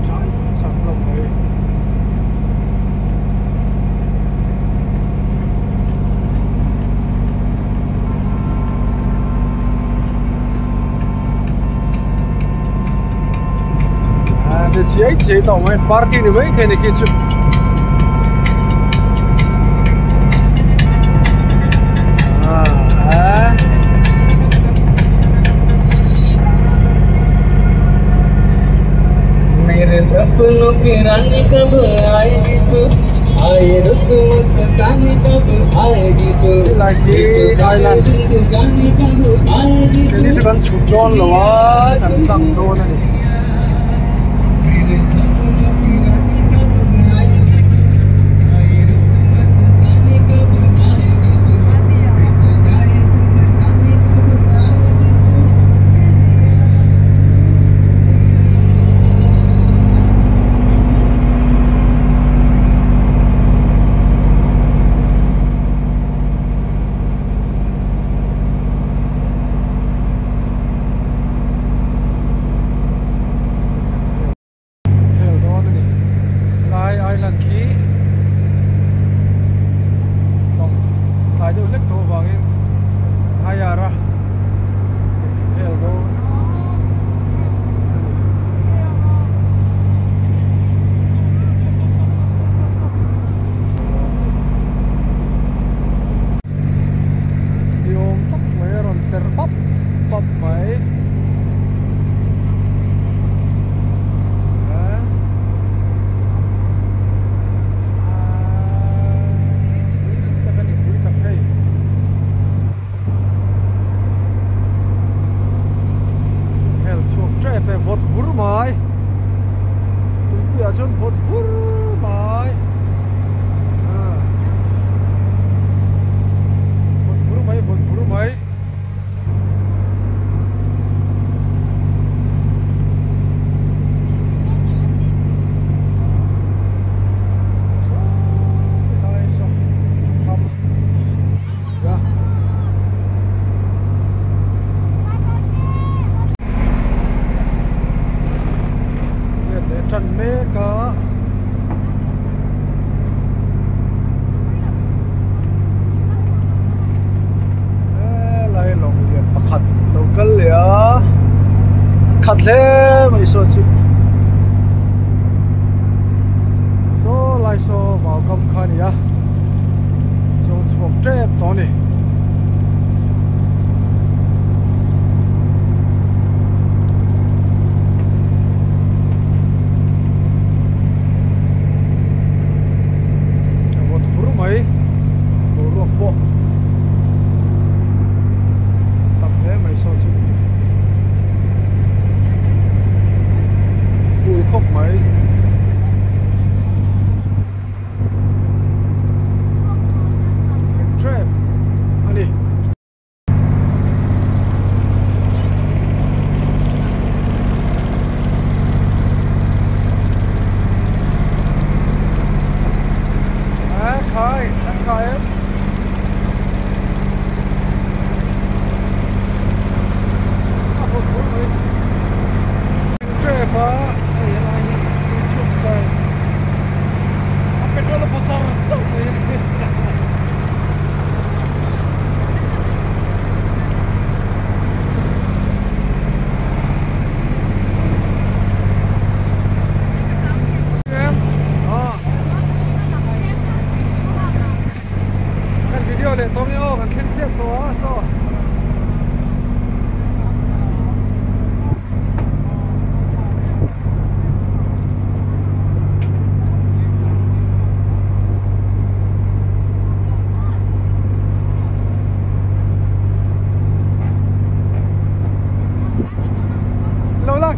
chang lo mai de che to mai parking ni mai theih ni ki chu मेरे सपनों की रानी कब आएगी तू आए रुत मुस्कानी कब आएगी तू lagi island ini sekan chuvang lo wa kan tang don ani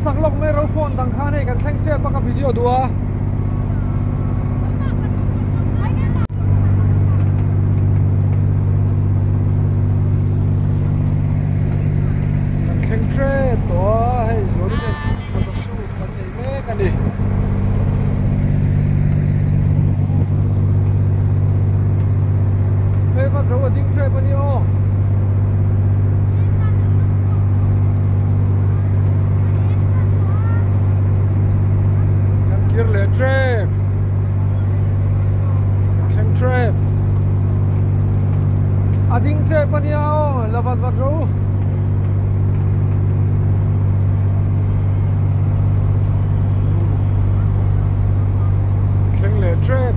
sak lok me ro phone dang khan he kan thleng tre pa ka video dua kan thleng tre to hei zori ne photo shoot kan nei me kan ni he va ro ding tre pa ni o trip theng trip ading trip pa niya o labat vat ro theng le trip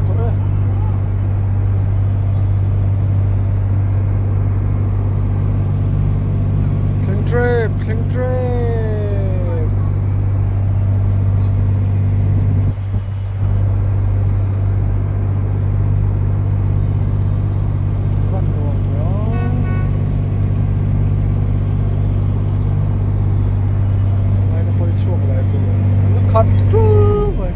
theng trip theng trip khát chú vậy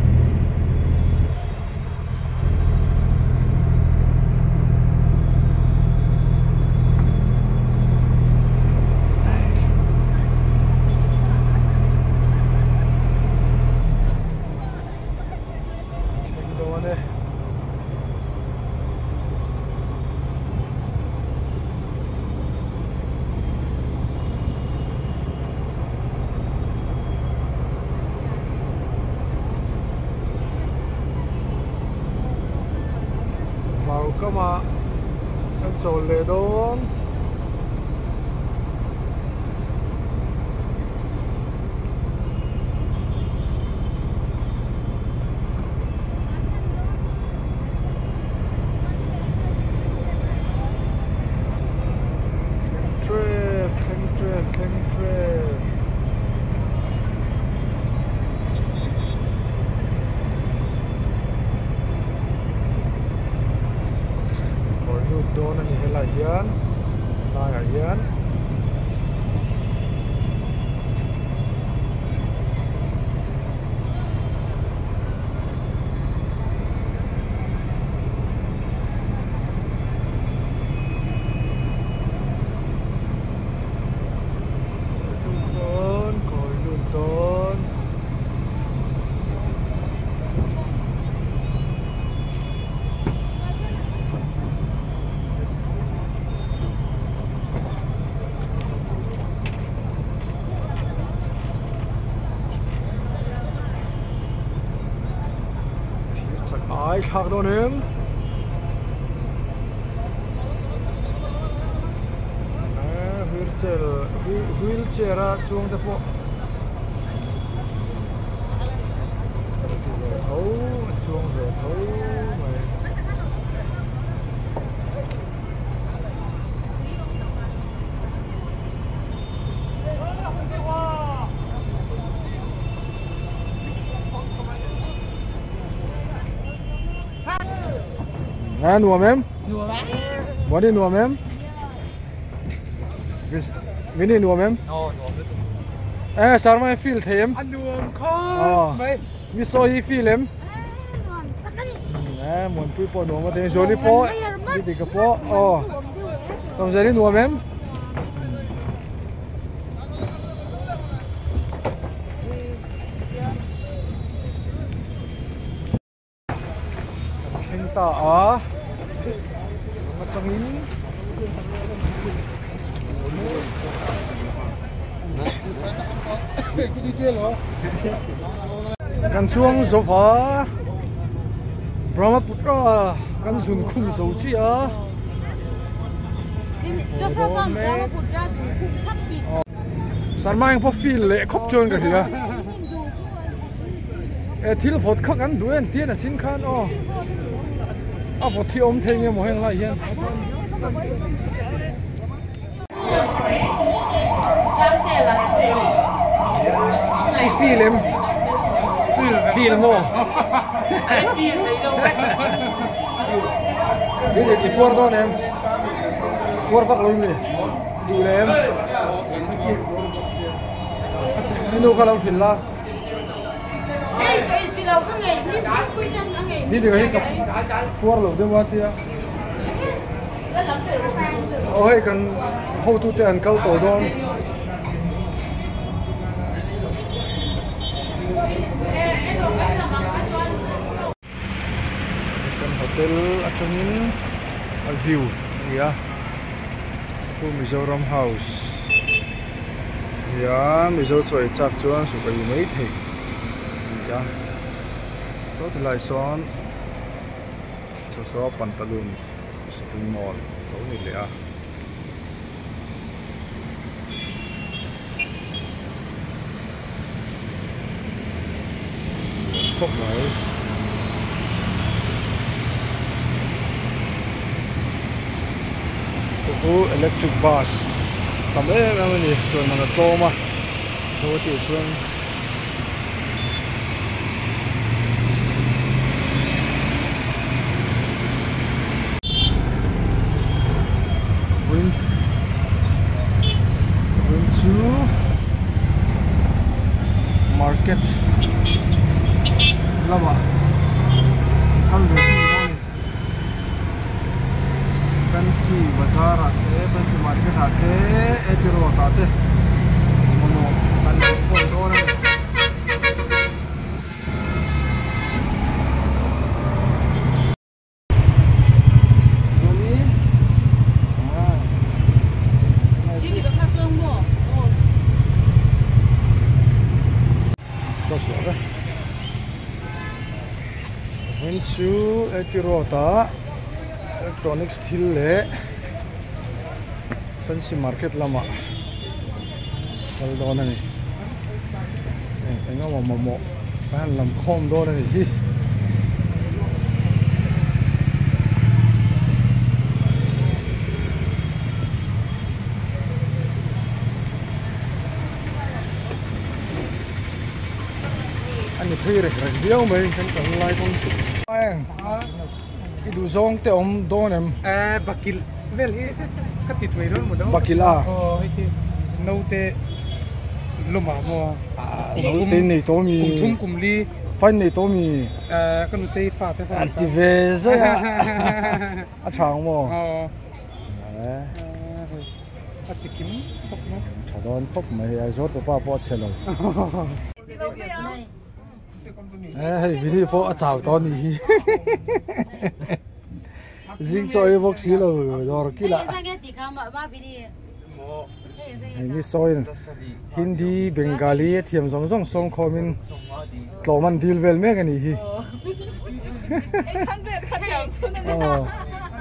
check đồ này come on, that's all they do. Trip. Doon ani hela hian lai hian ai khác đó nếm wheelchair ra chuông cho bộ thấu chuông rồi thấu mày nuông em nuông á muốn đi nuông em cái này nuông em sao mà feel thấy em nuông không mày mi so hi feel em muốn pui po nuông mà thấy rồi đi po đi cái po xong rồi đi nuông em ta matangin kan chuang sofa Brahmaputra kan sun khum so chi a sarmang po feel le khop chon ka hia thil phot khak an duen tien a sin khan một thi ôm thei nghe một hàng lại hiền ai phi lên không ai phi thấy đâu đi để chỉ qua đó em qua phát luôn đi đi em minlo kalau thil la Ê, chị lâu cái nghề đi phát quy trình ở nghề. đi được cái cuốn lẩu thế bao nhiêu Cái lẩu tự sang tự. ôi cần hậu tu tiền câu tổ đôn kan hotel atangin view ya tu Mizoram house ya Mizo choi chak chuan su kai mai thei ya so the lai son so pantaloons shopping mall to ni le a khóc lại electric bus tầm em này chuan mà to mà thôi thì chuan going to market lama kan fancy bazaar aate fancy market aate etiro aate mono kan ko done Winchu etirota electronics thil le fancy market lama kal do na ni enga mo pan lam khom do na ni hi anh thấy rồi video mấy cái còn like con cái đồ zong te om don em bakil vel cái tít mấy rồi một đó bakil à cái nâu te lùm à mo nâu te này to mi thum kum li phai này to mi cái nâu te pha anti ve rồi à chang mo à chỉ kim khóc nó chả đón khóc mấy ai rốt của ba xe lâu video po chào to ni zing choi box xí rồi rồi kila ni soi Hindi Bengali thiam song song song khomin tloman deal vel me cái hi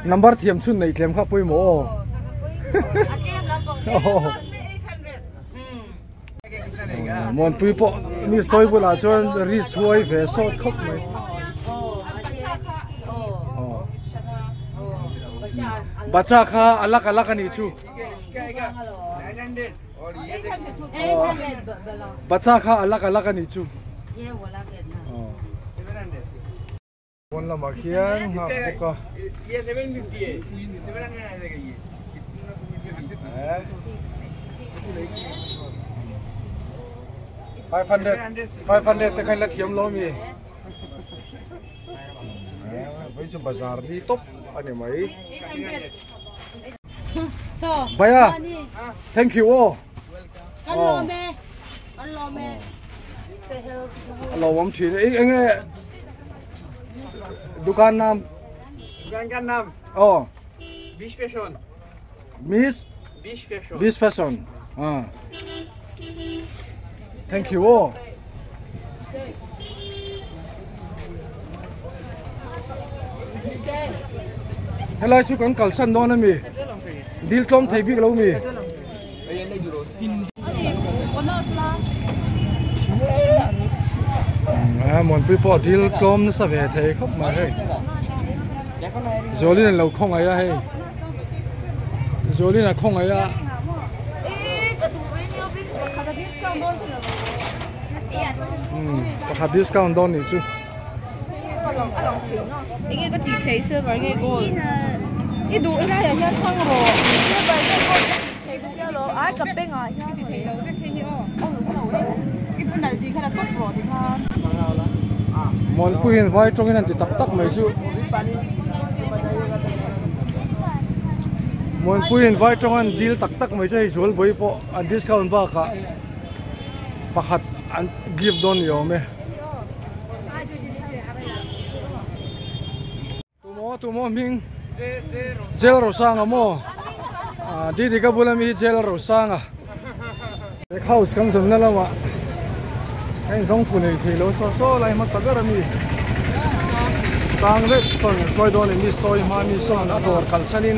number thiam chun nei tlem kha poi mo mon pui po ni soi bula chuan ri suai ve sot khop mai bacha kha alak alak ani chu bacha kha alak alak ani chu bon la makhian ha boka 500 te khain la thiam lo mi với chu bazar ni top ani mai so baya thank you all Hello me say hello hlawm thin enge dukan nam oh Beach fashion Miss Beach fashion Beach fashion thank you all hello chu kan kalsan don mi dil tlom thei bik lo mi mon people dil tlom sa ve thei khop ma he zolin lo khong ai he zolin a khong ai a pakhat discount don ni chu 이게 그 디테일스 말게 고 이도 이라 야 창으로 이게 말게 고 디테일로 아 갑뱅아 디테일로 디테일이요 cái này thì khá là tốt rồi thì than món pui hiện vai trong cái này thì tắc tắc mấy chứ món pui hiện vai trong anh deal tắc tắc mấy chứ sual với po anh discount ba cả pakhat anh give don yo me tumo ming gel ro sang amo di di ka bula mi gel ro sang a cái house kan som na lawa cái giống phụ này thì lối so lại mà sao ra mi sang đấy son soi don mi soi ma mi son đã đổ cẩn sanin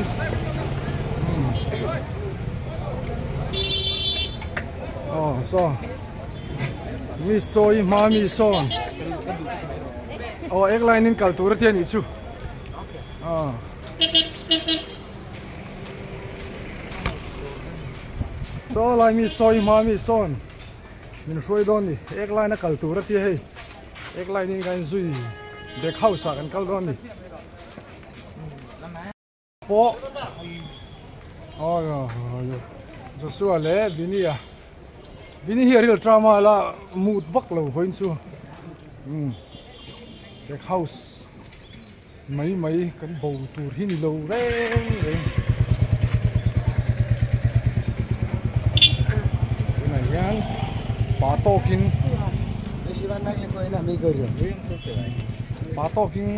so mi soi ma mi son ek line in culture thế này chứ so lại mi soi ma mi son mình soi don đi ek line na culture thế hay ek line in cái gì để khâu sa kan kal don đi pawh rồi sual le bini here real drama la mood vak lo hoin chu the house mấy kan bầu tur hin lo reng này yan pa tokin pa tokin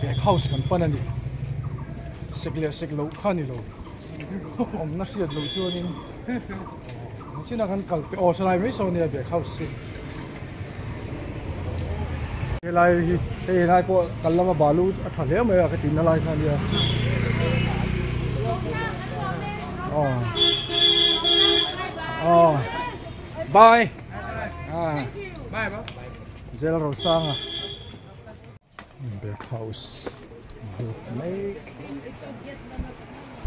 the house kan panani sik lo khani lo om na siat lo chu nin xin là khăn cầu ồ sao lại mấy số này để khâu xịt cái này có kalna mà balu thằng léo mấy cái tin nó lại sao vậy bye bye gel ro sang back house make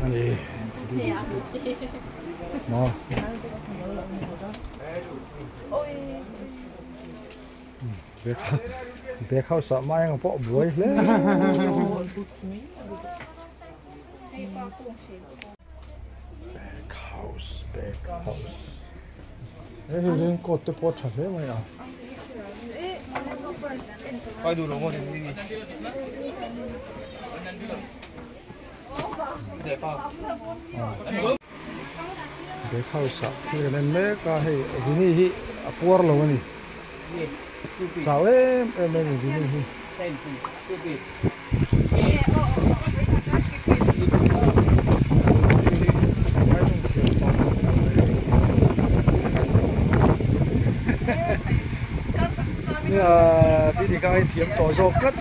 anih nó bé khâu sợ mai ngang pawh buổi lên back house đấy thì đến cột tôi pot thật thế mày à coi đủ đúng không thì để con để khâu sợ thì nên mấy cái hay cái gì apor lo này sao em cái gì đi cái thiếm tỏi rau cất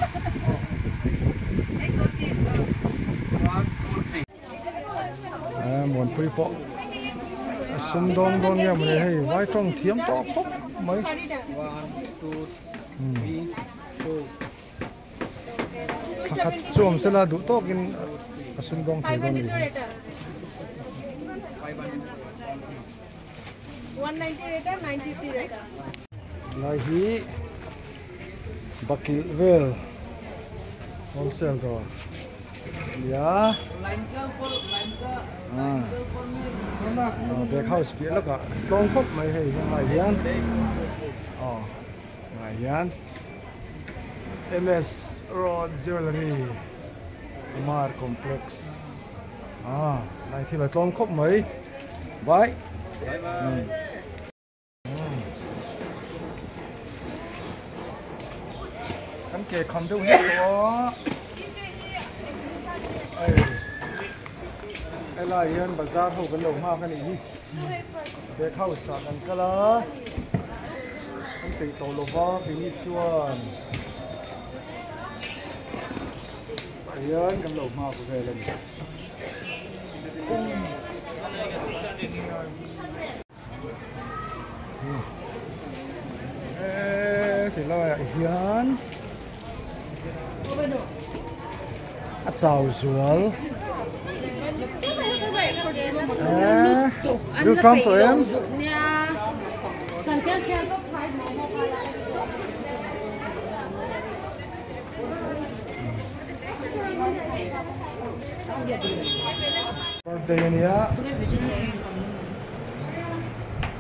muốn pui pawh sum don nghe mà hay vai trong thiếm to khóc mấy khát chôm sẽ là đủ to cái sum don thì don gì 190 rate 950 rate lại hi bakil vel wholesale rồi ya back house phía là cả trong khóc mấy hay ngày hian ngày hian MS Road Jewelry Mar Complex này thì là trong khóc mấy bye cắn kề không đâu hết đó cái là yên bazaar ho kan lo ma kan ni be khau sa kan kala kan tei to lo ba bi ni chuan ayan kan lo ma ko ve lan thì lo hian chawlh sual lưu trong tụi em birthday niya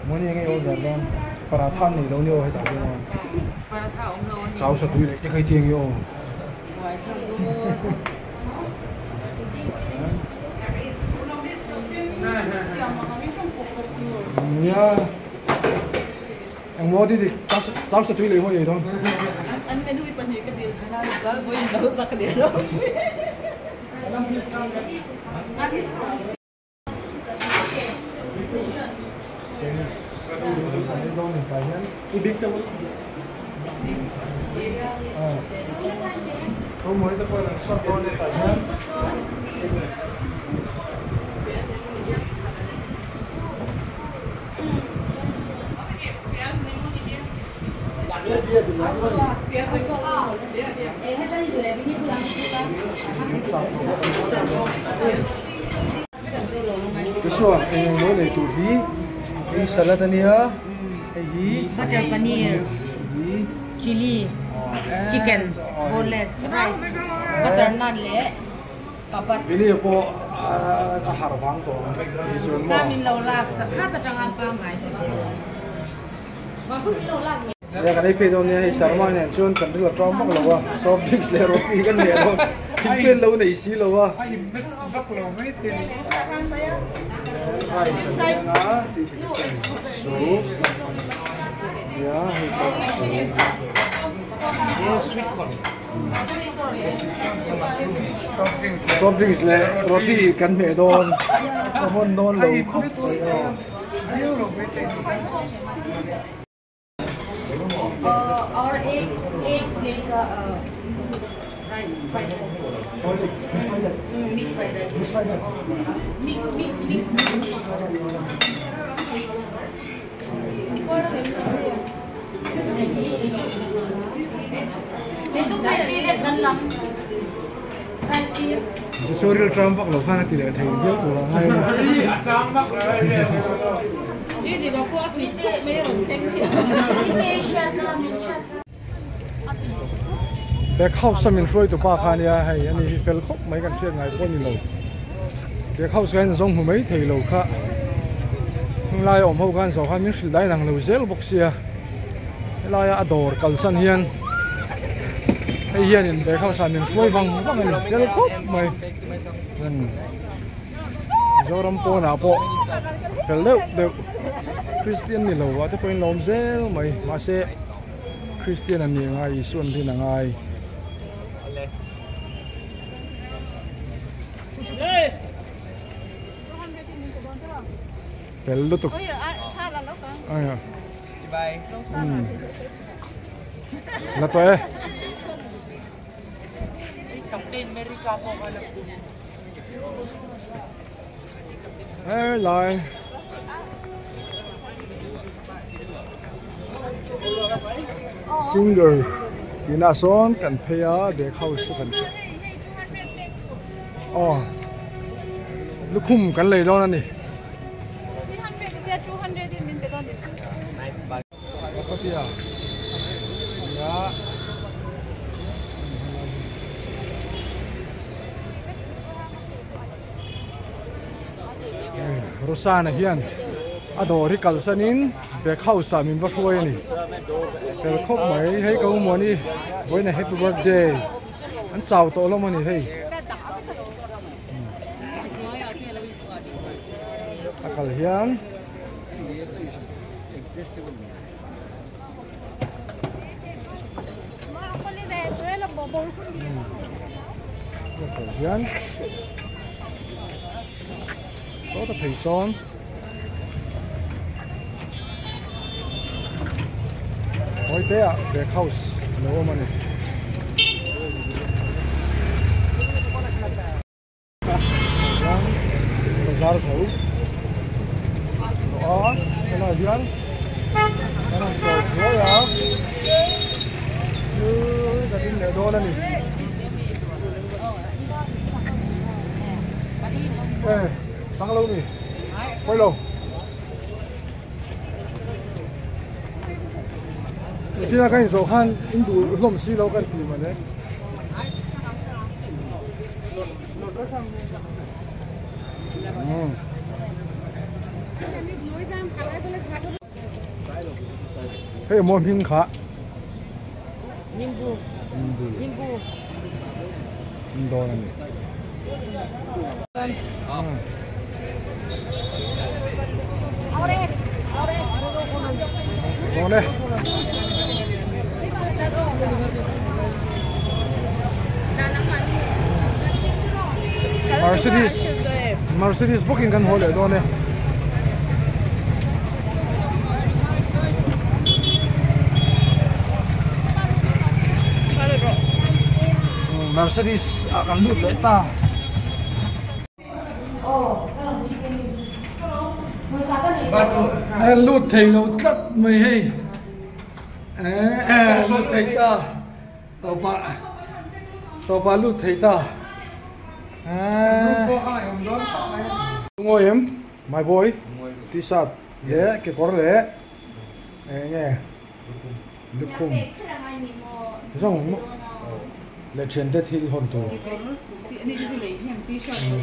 muốn như cái ô giờ con paratha này đâu nhiều hay tạo cho ngon cháu sẽ tùy lại cái khay tiền yêu nha anh mua đi thì cháu sẽ tùy lại hoa gì thôi anh mới nuôi phần gì cái điều đó với đâu ra cái điều đó không mới tôi là sắp đôi để tải hết cái số anh nói này tụi hi cái salad này á cái hi butter paneer, chili, chicken, boneless, rice, butter naan le, papat. ini po ahar bang to isun mo Sa minlo lag sa khata tanga pa ngai. Ba minlo lag. ya kan ipe do ne sarma ne chuan kan ri trom mak lo wa soft drinks le roti kan ne lo kin lo nei si lo wa ai miss bak lo mai tin ai sa na so ya sweet corn soft drinks le roti kan me don kamon non lo khop dio lo mai tin Or egg make rice fried rice. Mixed fried rice. Mix. Itu kayak dan lam. Rice. Sorry Trump bak lo khana tile thei je to ra ngai na Trump bak Đi thì có post thì mấy rồi thêm chianna Back house samin roi to pa khania hai ani fel khop mai kan thian ngai pon ni lo back house kan zong hu mai thei lo kha lai om ho kan so kha mi sil dai nang lo zel boxia lai ador kalsan hian hei hian in back house samin roi bang ani fel khop mai zoram po na po fel deu Christian ni lo wa te point lom zel mai Mahse Christian ani ngai suan din ngai pel lu tuk aya bye la to e captain America po ana airline singer ina son kan pheya back house kan oh lukhum kan lei don ani 200 in min bedon nice bag patia ya Rosana hian adori kalsanin back house amin va khoi ani tel khop mai hei ko mo ni boina happy birthday an chaw to lo mani hei akal hian hian có tập thầy son hỏi thế ạ back house nấu mà này bazar sầu đó cái này hiến cái này sầu nữa ya như gia đình này đô này tăng lâu nhỉ quay lâu khi nào cái số khan in đủ lồng xí lâu cái gì mà đấy Hey, mom hing kha. Nimbu. Indo nè. Đó đây. Mercedes booking kan hole đó nè. Mercedes akan lut lại ta. Lut thầy lâu cắt mày hay. Lut thầy ta. Tao ba lut thầy ta. Ngồi em, my boy. T-shirt, lẽ cái cổ lẽ. Nghe. Được không? Rong. Lệ chuyện để thil hồn tu.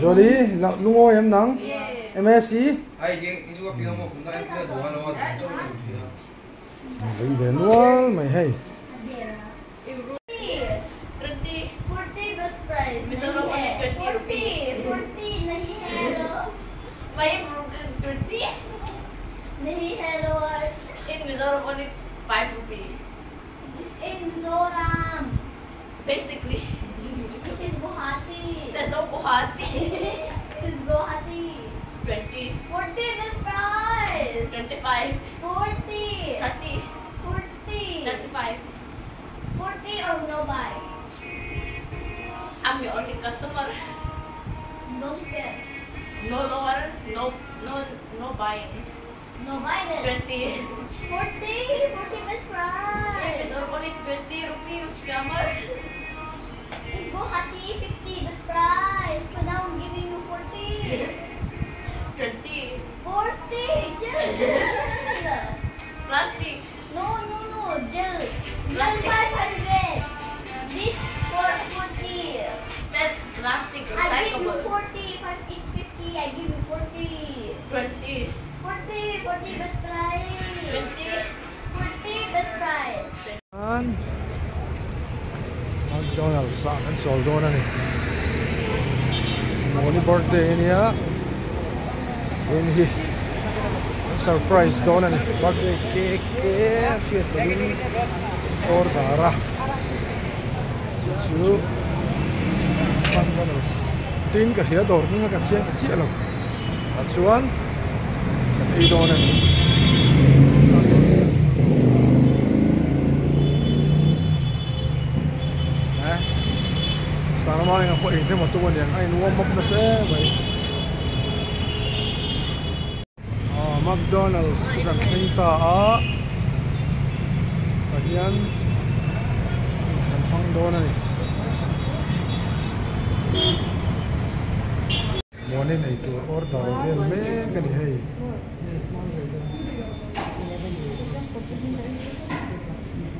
Rồi đi, lúc ngồi em nắng. MSC. Vậy về luôn mày hay. नहीं है lower in Mizoram only 5 rupees. It's in Mizoram. Basically. This is Guwahati. There's no Guwahati. This is Guwahati. 20. 40 best price. 25. 40. 30. 40. 35. 40 or no buy. I'm your only customer. Don't care. No lower, no buying. No buy then. 20. 40 best price. It's only 20 rupees, scammer. In Guwahati, 50 best price. So now I'm giving you 40. 20. 40. Gel. Plastic. No. Gel. Gel 500. This for 40. That's plastic. Recyclable. I give you 40. It's 50. I give you 40. 20. 40 best price. 40 best price. McDonald's akan soldo na ni. Morning birthday niya. Ini surprise do na ni. Birthday cake shit bali. Or dara. Chu McDonald's. Tin ka hiya dor ni ka chia lo. Chuan cái đồ này đấy sáng mai là hội thêm một tuần đèn anh mua mốc nó sẽ vậy. McDonald's gần thanh ta ở hiền gần phong đồ này morning này tụi order về mấy cái này hay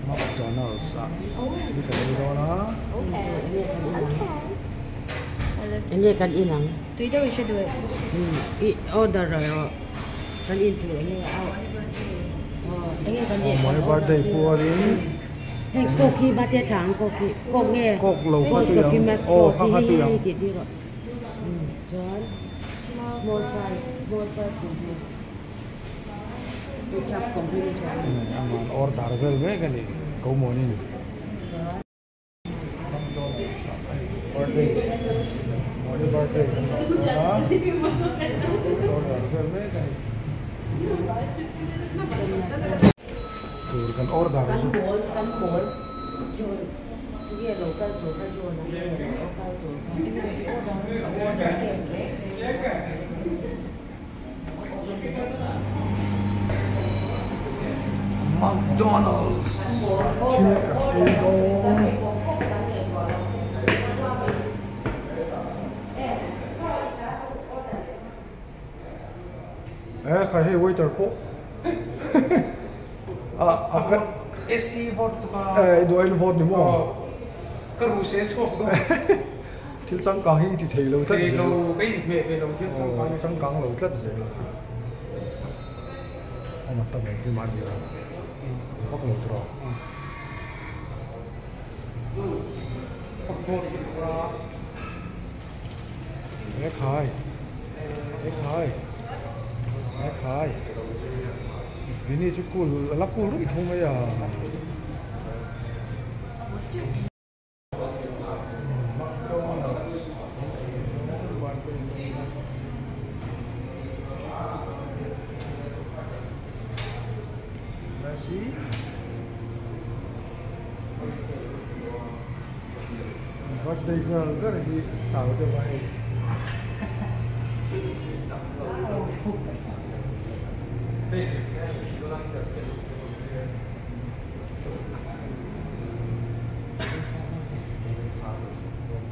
McDonald's ini kan ini dona ini kan inang tu itu bisa dua order rồi kan itu ini ini kan ini my birthday puarin koki batia chang koki kok nghe kok lâu quá tuyệt khá khá tuyệt chuan more size chap complete chuan aman order vel ve cái này câu morning birthday morning birthday order vel ve cái này kan order rồi cái local tour cái chuan local McDonald's khai hay waiter po AC vote to ka do I vote ni mo ka ru se chok do thil chang ka hi thì thei lo thắt thei lo cái mẹ về lo thil chang ka chang kang lo thắt rồi mà tao cái mà đi Khóc một trò. Ếch hai. Ini school, lap school itu thong ya. Nasi. Birthday girl कर ही चावते भाई.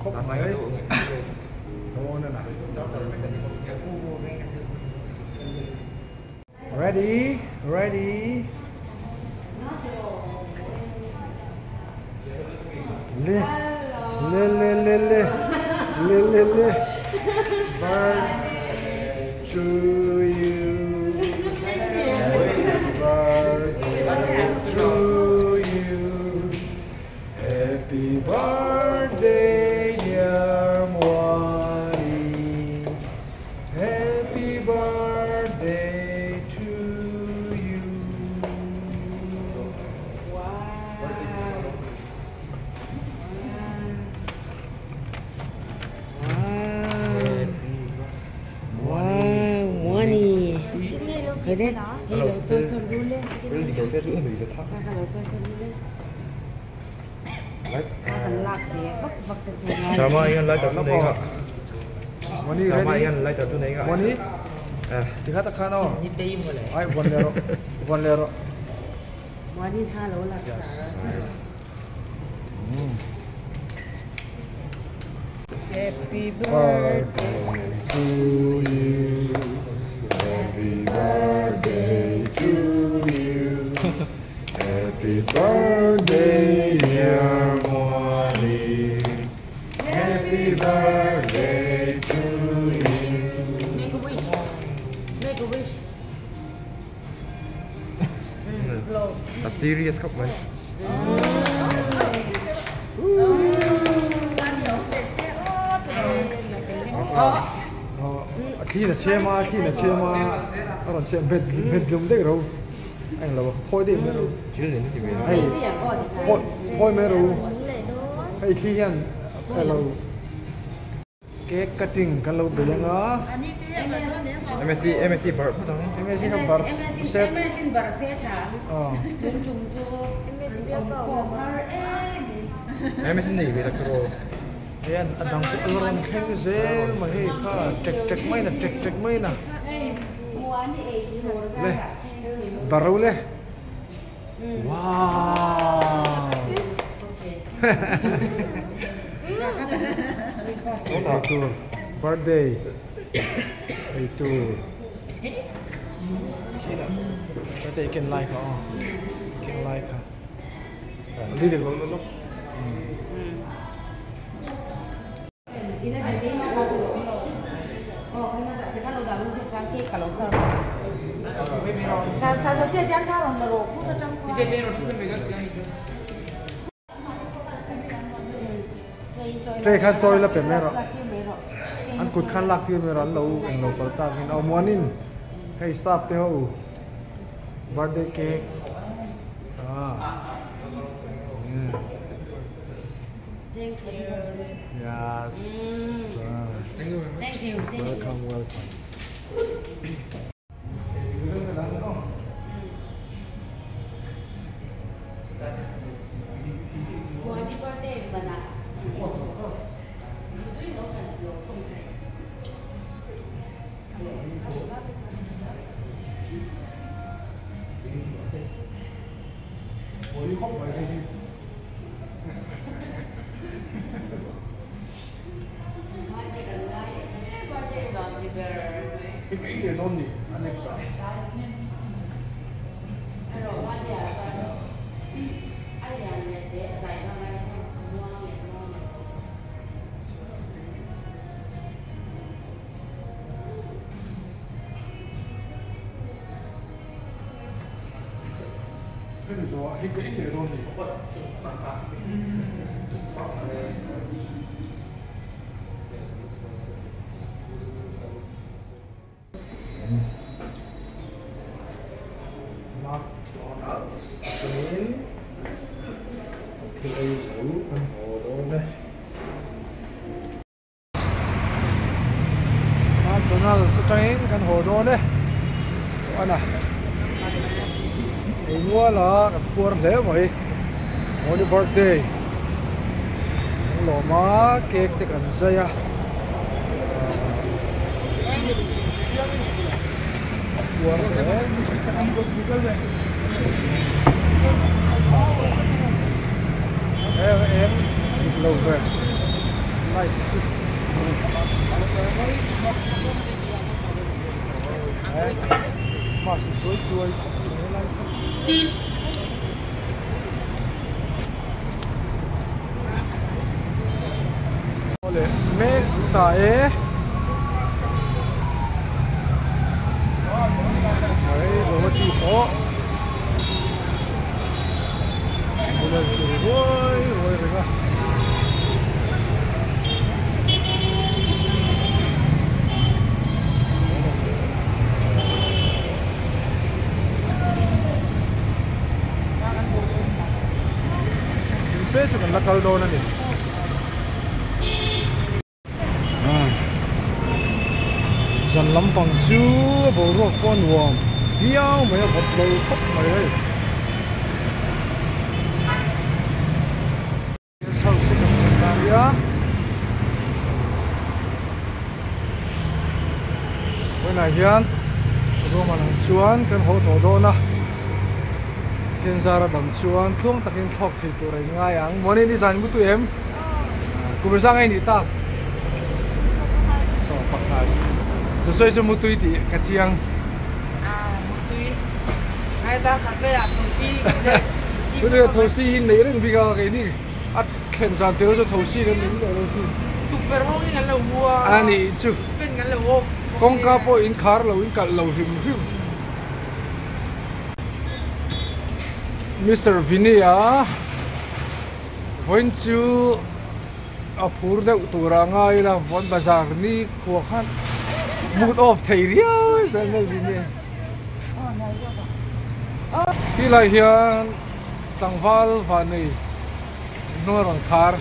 Khóc mày đấy. Đâu nè. Ready. Le. Birthday to you. Happy birthday to you. Happy birthday, dear Mwani. Happy birthday to you. Cái đấy, đi lấy chơi sơn đu lên. Đi đầu xe giữa mình thắt. Lấy chơi sơn đu lên. Hắn lạc thì vấp từ trên này. Sao mà anh lại tập chỗ này cả? Sao mà anh lại tập chỗ này cả? Moni, thì hát khá nó. Như tim rồi đấy. Ai one lero. Moni khá lố lạc xả. Happy birthday to you. Happy birthday to you. Happy birthday, dear Mwani. Happy birthday to you. Make a wish. Blow. A serious cup, man. Khi là che ma, còn che bedroom đấy rồi, anh là phôi đi mấy rồi, chứ đến thì mấy, hay phôi mấy rồi, hay khi anh là cake cutting kan lâu bây giờ ngó, MSc bar, MSc không bar, set, MSc bar set hả? Tuyển chung cho MSc này về là pro. Ayan, adang ko alron keng zel mahi ka tek mai na. Le. Baro le. Wow. Itu birthday. Itu. Birthday can like ha. Đi được lúc. Ini nanti mau kita lo dah lupa cangkir kalau sah. Saya tu jangan saran baru. Kita cangkir. Dia benar tu mereka yang itu. Trai khăn soi là phải mẹ rồi. Anh cột khăn lạc thì mẹ rồi lâu anh lâu bảo ta mình ao morning. Hey stop theo. Birthday cake. Thank you. Yes. Thank you. Welcome. Happy birthday, Bana. Cái kỹ để non gì? Anh em sợ. cái này rồi cái kỹ để luôn thì McDonald's train thì đây số căn hộ đó đây McDonald's train căn hộ đó đây anh à cái mua là cái cuốn lễ vậy only birthday hlawm cake thì cần dây à cuốn lễ em lâu về này Mahse Thlawhna oleh me theih Guwahati pawh bulan suruh mereka itu kan lakal donan ni. San Naupang School baru pun warm. Dia mai bot lo khop mai hai. Sau se kan dia. When hian rumah nang chuan kan ho to dona. Hiện ra đầm chuan thuốc ta hiện thọc thì tụi này ngay ang muốn đi dàn với tụi em cùng với sang anh đi ta sao bắt khai rồi xoay cho một tụi thì cả chiang một tụi hai ta phải về làm thầu xi tôi đưa thầu xi lấy đến bây giờ cái này ăn khen dàn tiêu cho thầu xi đến những cái thầu xi tụi phải không ngăn lâu mua anih chứ bên ngăn lâu con cá po in khar lâu in cắt lâu him Mr. Vinia, when you apur the turanga ila von bazar ni kuahan mood of theih san na Vinia. Hi lai hian tangwal vani noron khar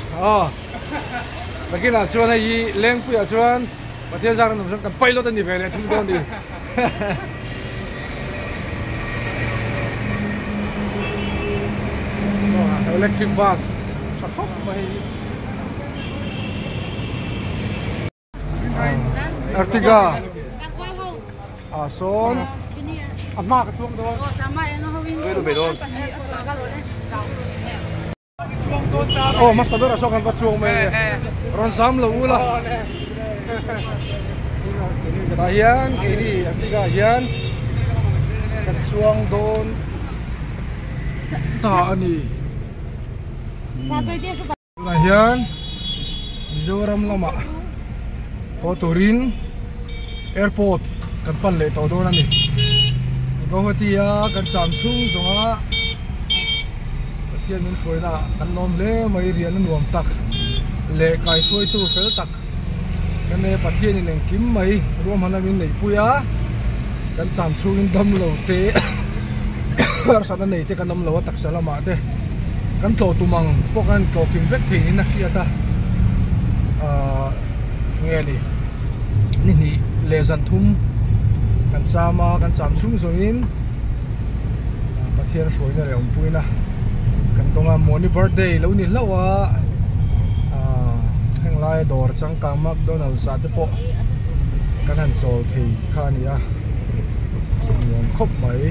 bakina chuan hi lengpui a chuan pathian zar nam kan pilot ani vele thum don ni electric bus chakop mai Ertiga son amma ka chuang do oh mas sabar so kan pa chuang mai ron sam lo ula ta hian keini Ertiga hian kan chuang don ta ani hian Mizoram lama Hotorin airport kan pan le to do na ni Guwahati kan Samsung zonga pathian min thloina kan nom le mai rian nuam tak le kai thoi tu fel tak kan ne pathian in kim mai rom hana min nei puya kan Samsung in dam lo te sa na nei te kan dam lo tak salama te kan tlo tumang po kan tlo kim vek thei na kia ta nghe đi ni le zan thum kan sama kan Samsung zongin pathian hroina le puina kan tonga moni birthday lo ni lawa henglai dor changka McDonald's sa te po kan han chol thei khania yon khop mai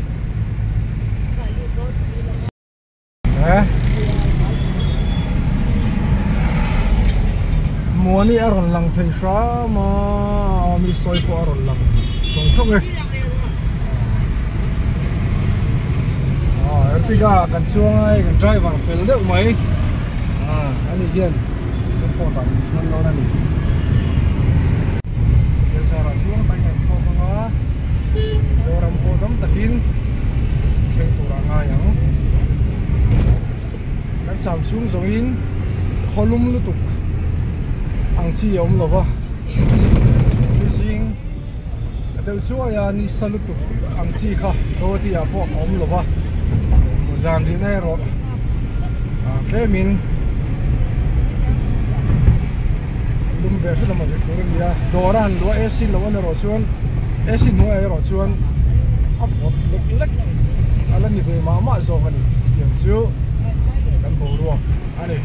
Moni aron lang thei sha ma mi soi po aron lang tong thok e Ertiga kan chuang ai kan driver fel deuh mai ani hian kan po tan chuan lo na ni kan sara chuang tai kan chho ma doram po dam takin theng tura nga yang cham sung zong in kholum lutuk ang chi om lova jing adeu chuwa ya ni salutuk ang chi kha roti ya po om lova jam ri nai ro kemin lum ve thla ma turin ya doran lo esin lo na ro chuan esin no ai ro chuan a phot lek lek ala ni be ma ma zo ani yang chu kan bo ro ani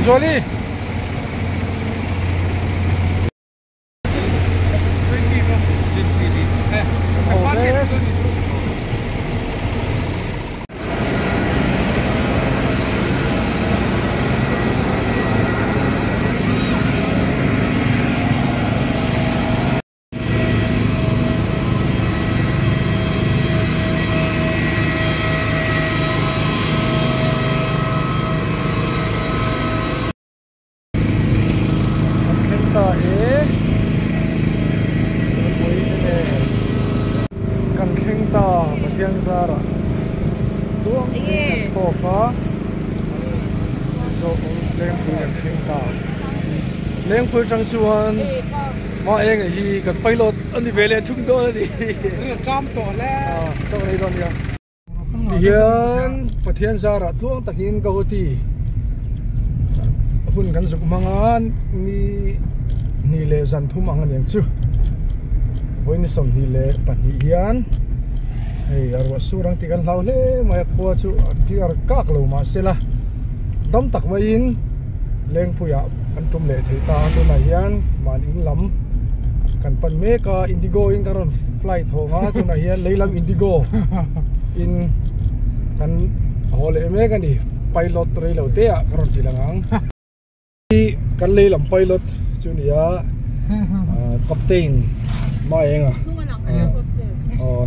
Jolie. Zara tuang thoka so leng pui chang chuan ma eng hi kan pilot ani vele thung do ni tram to le so nei don ya hian pathian Zara tuang takin Guwahati hun kan zuk mangan ni le zan thum ang yang chu voin som ni le pani hian hey arwa surang tikan lau le mai khua chu tiar kak lo ma sela dam tak mai in leng puya kan tum le thei ta tu na hian man in lam kan pan me ka indigo in karon flight thonga tu na hian leilam indigo in kan hole me ka ni pilot rei lo te a karon tilangang kan leilam pilot chu nia captain ma enga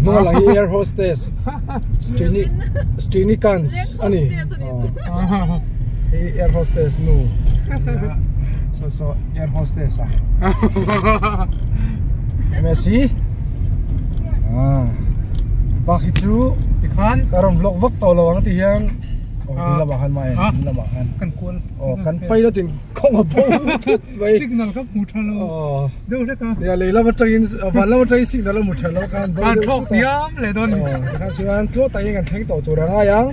nunga lang air hostess strini kans ani air hostess nu so air hostess Messi bakit chu ikan karon vlog vlog to lawang ti hian la bahan mai la bahan kan kun kan pilot in khong a bo signal ka muthalo deu le ka ya le la ma train van la ma train signal la muthalo kan thok diam le don kan chuan tlo tai kan theng to tu ra yang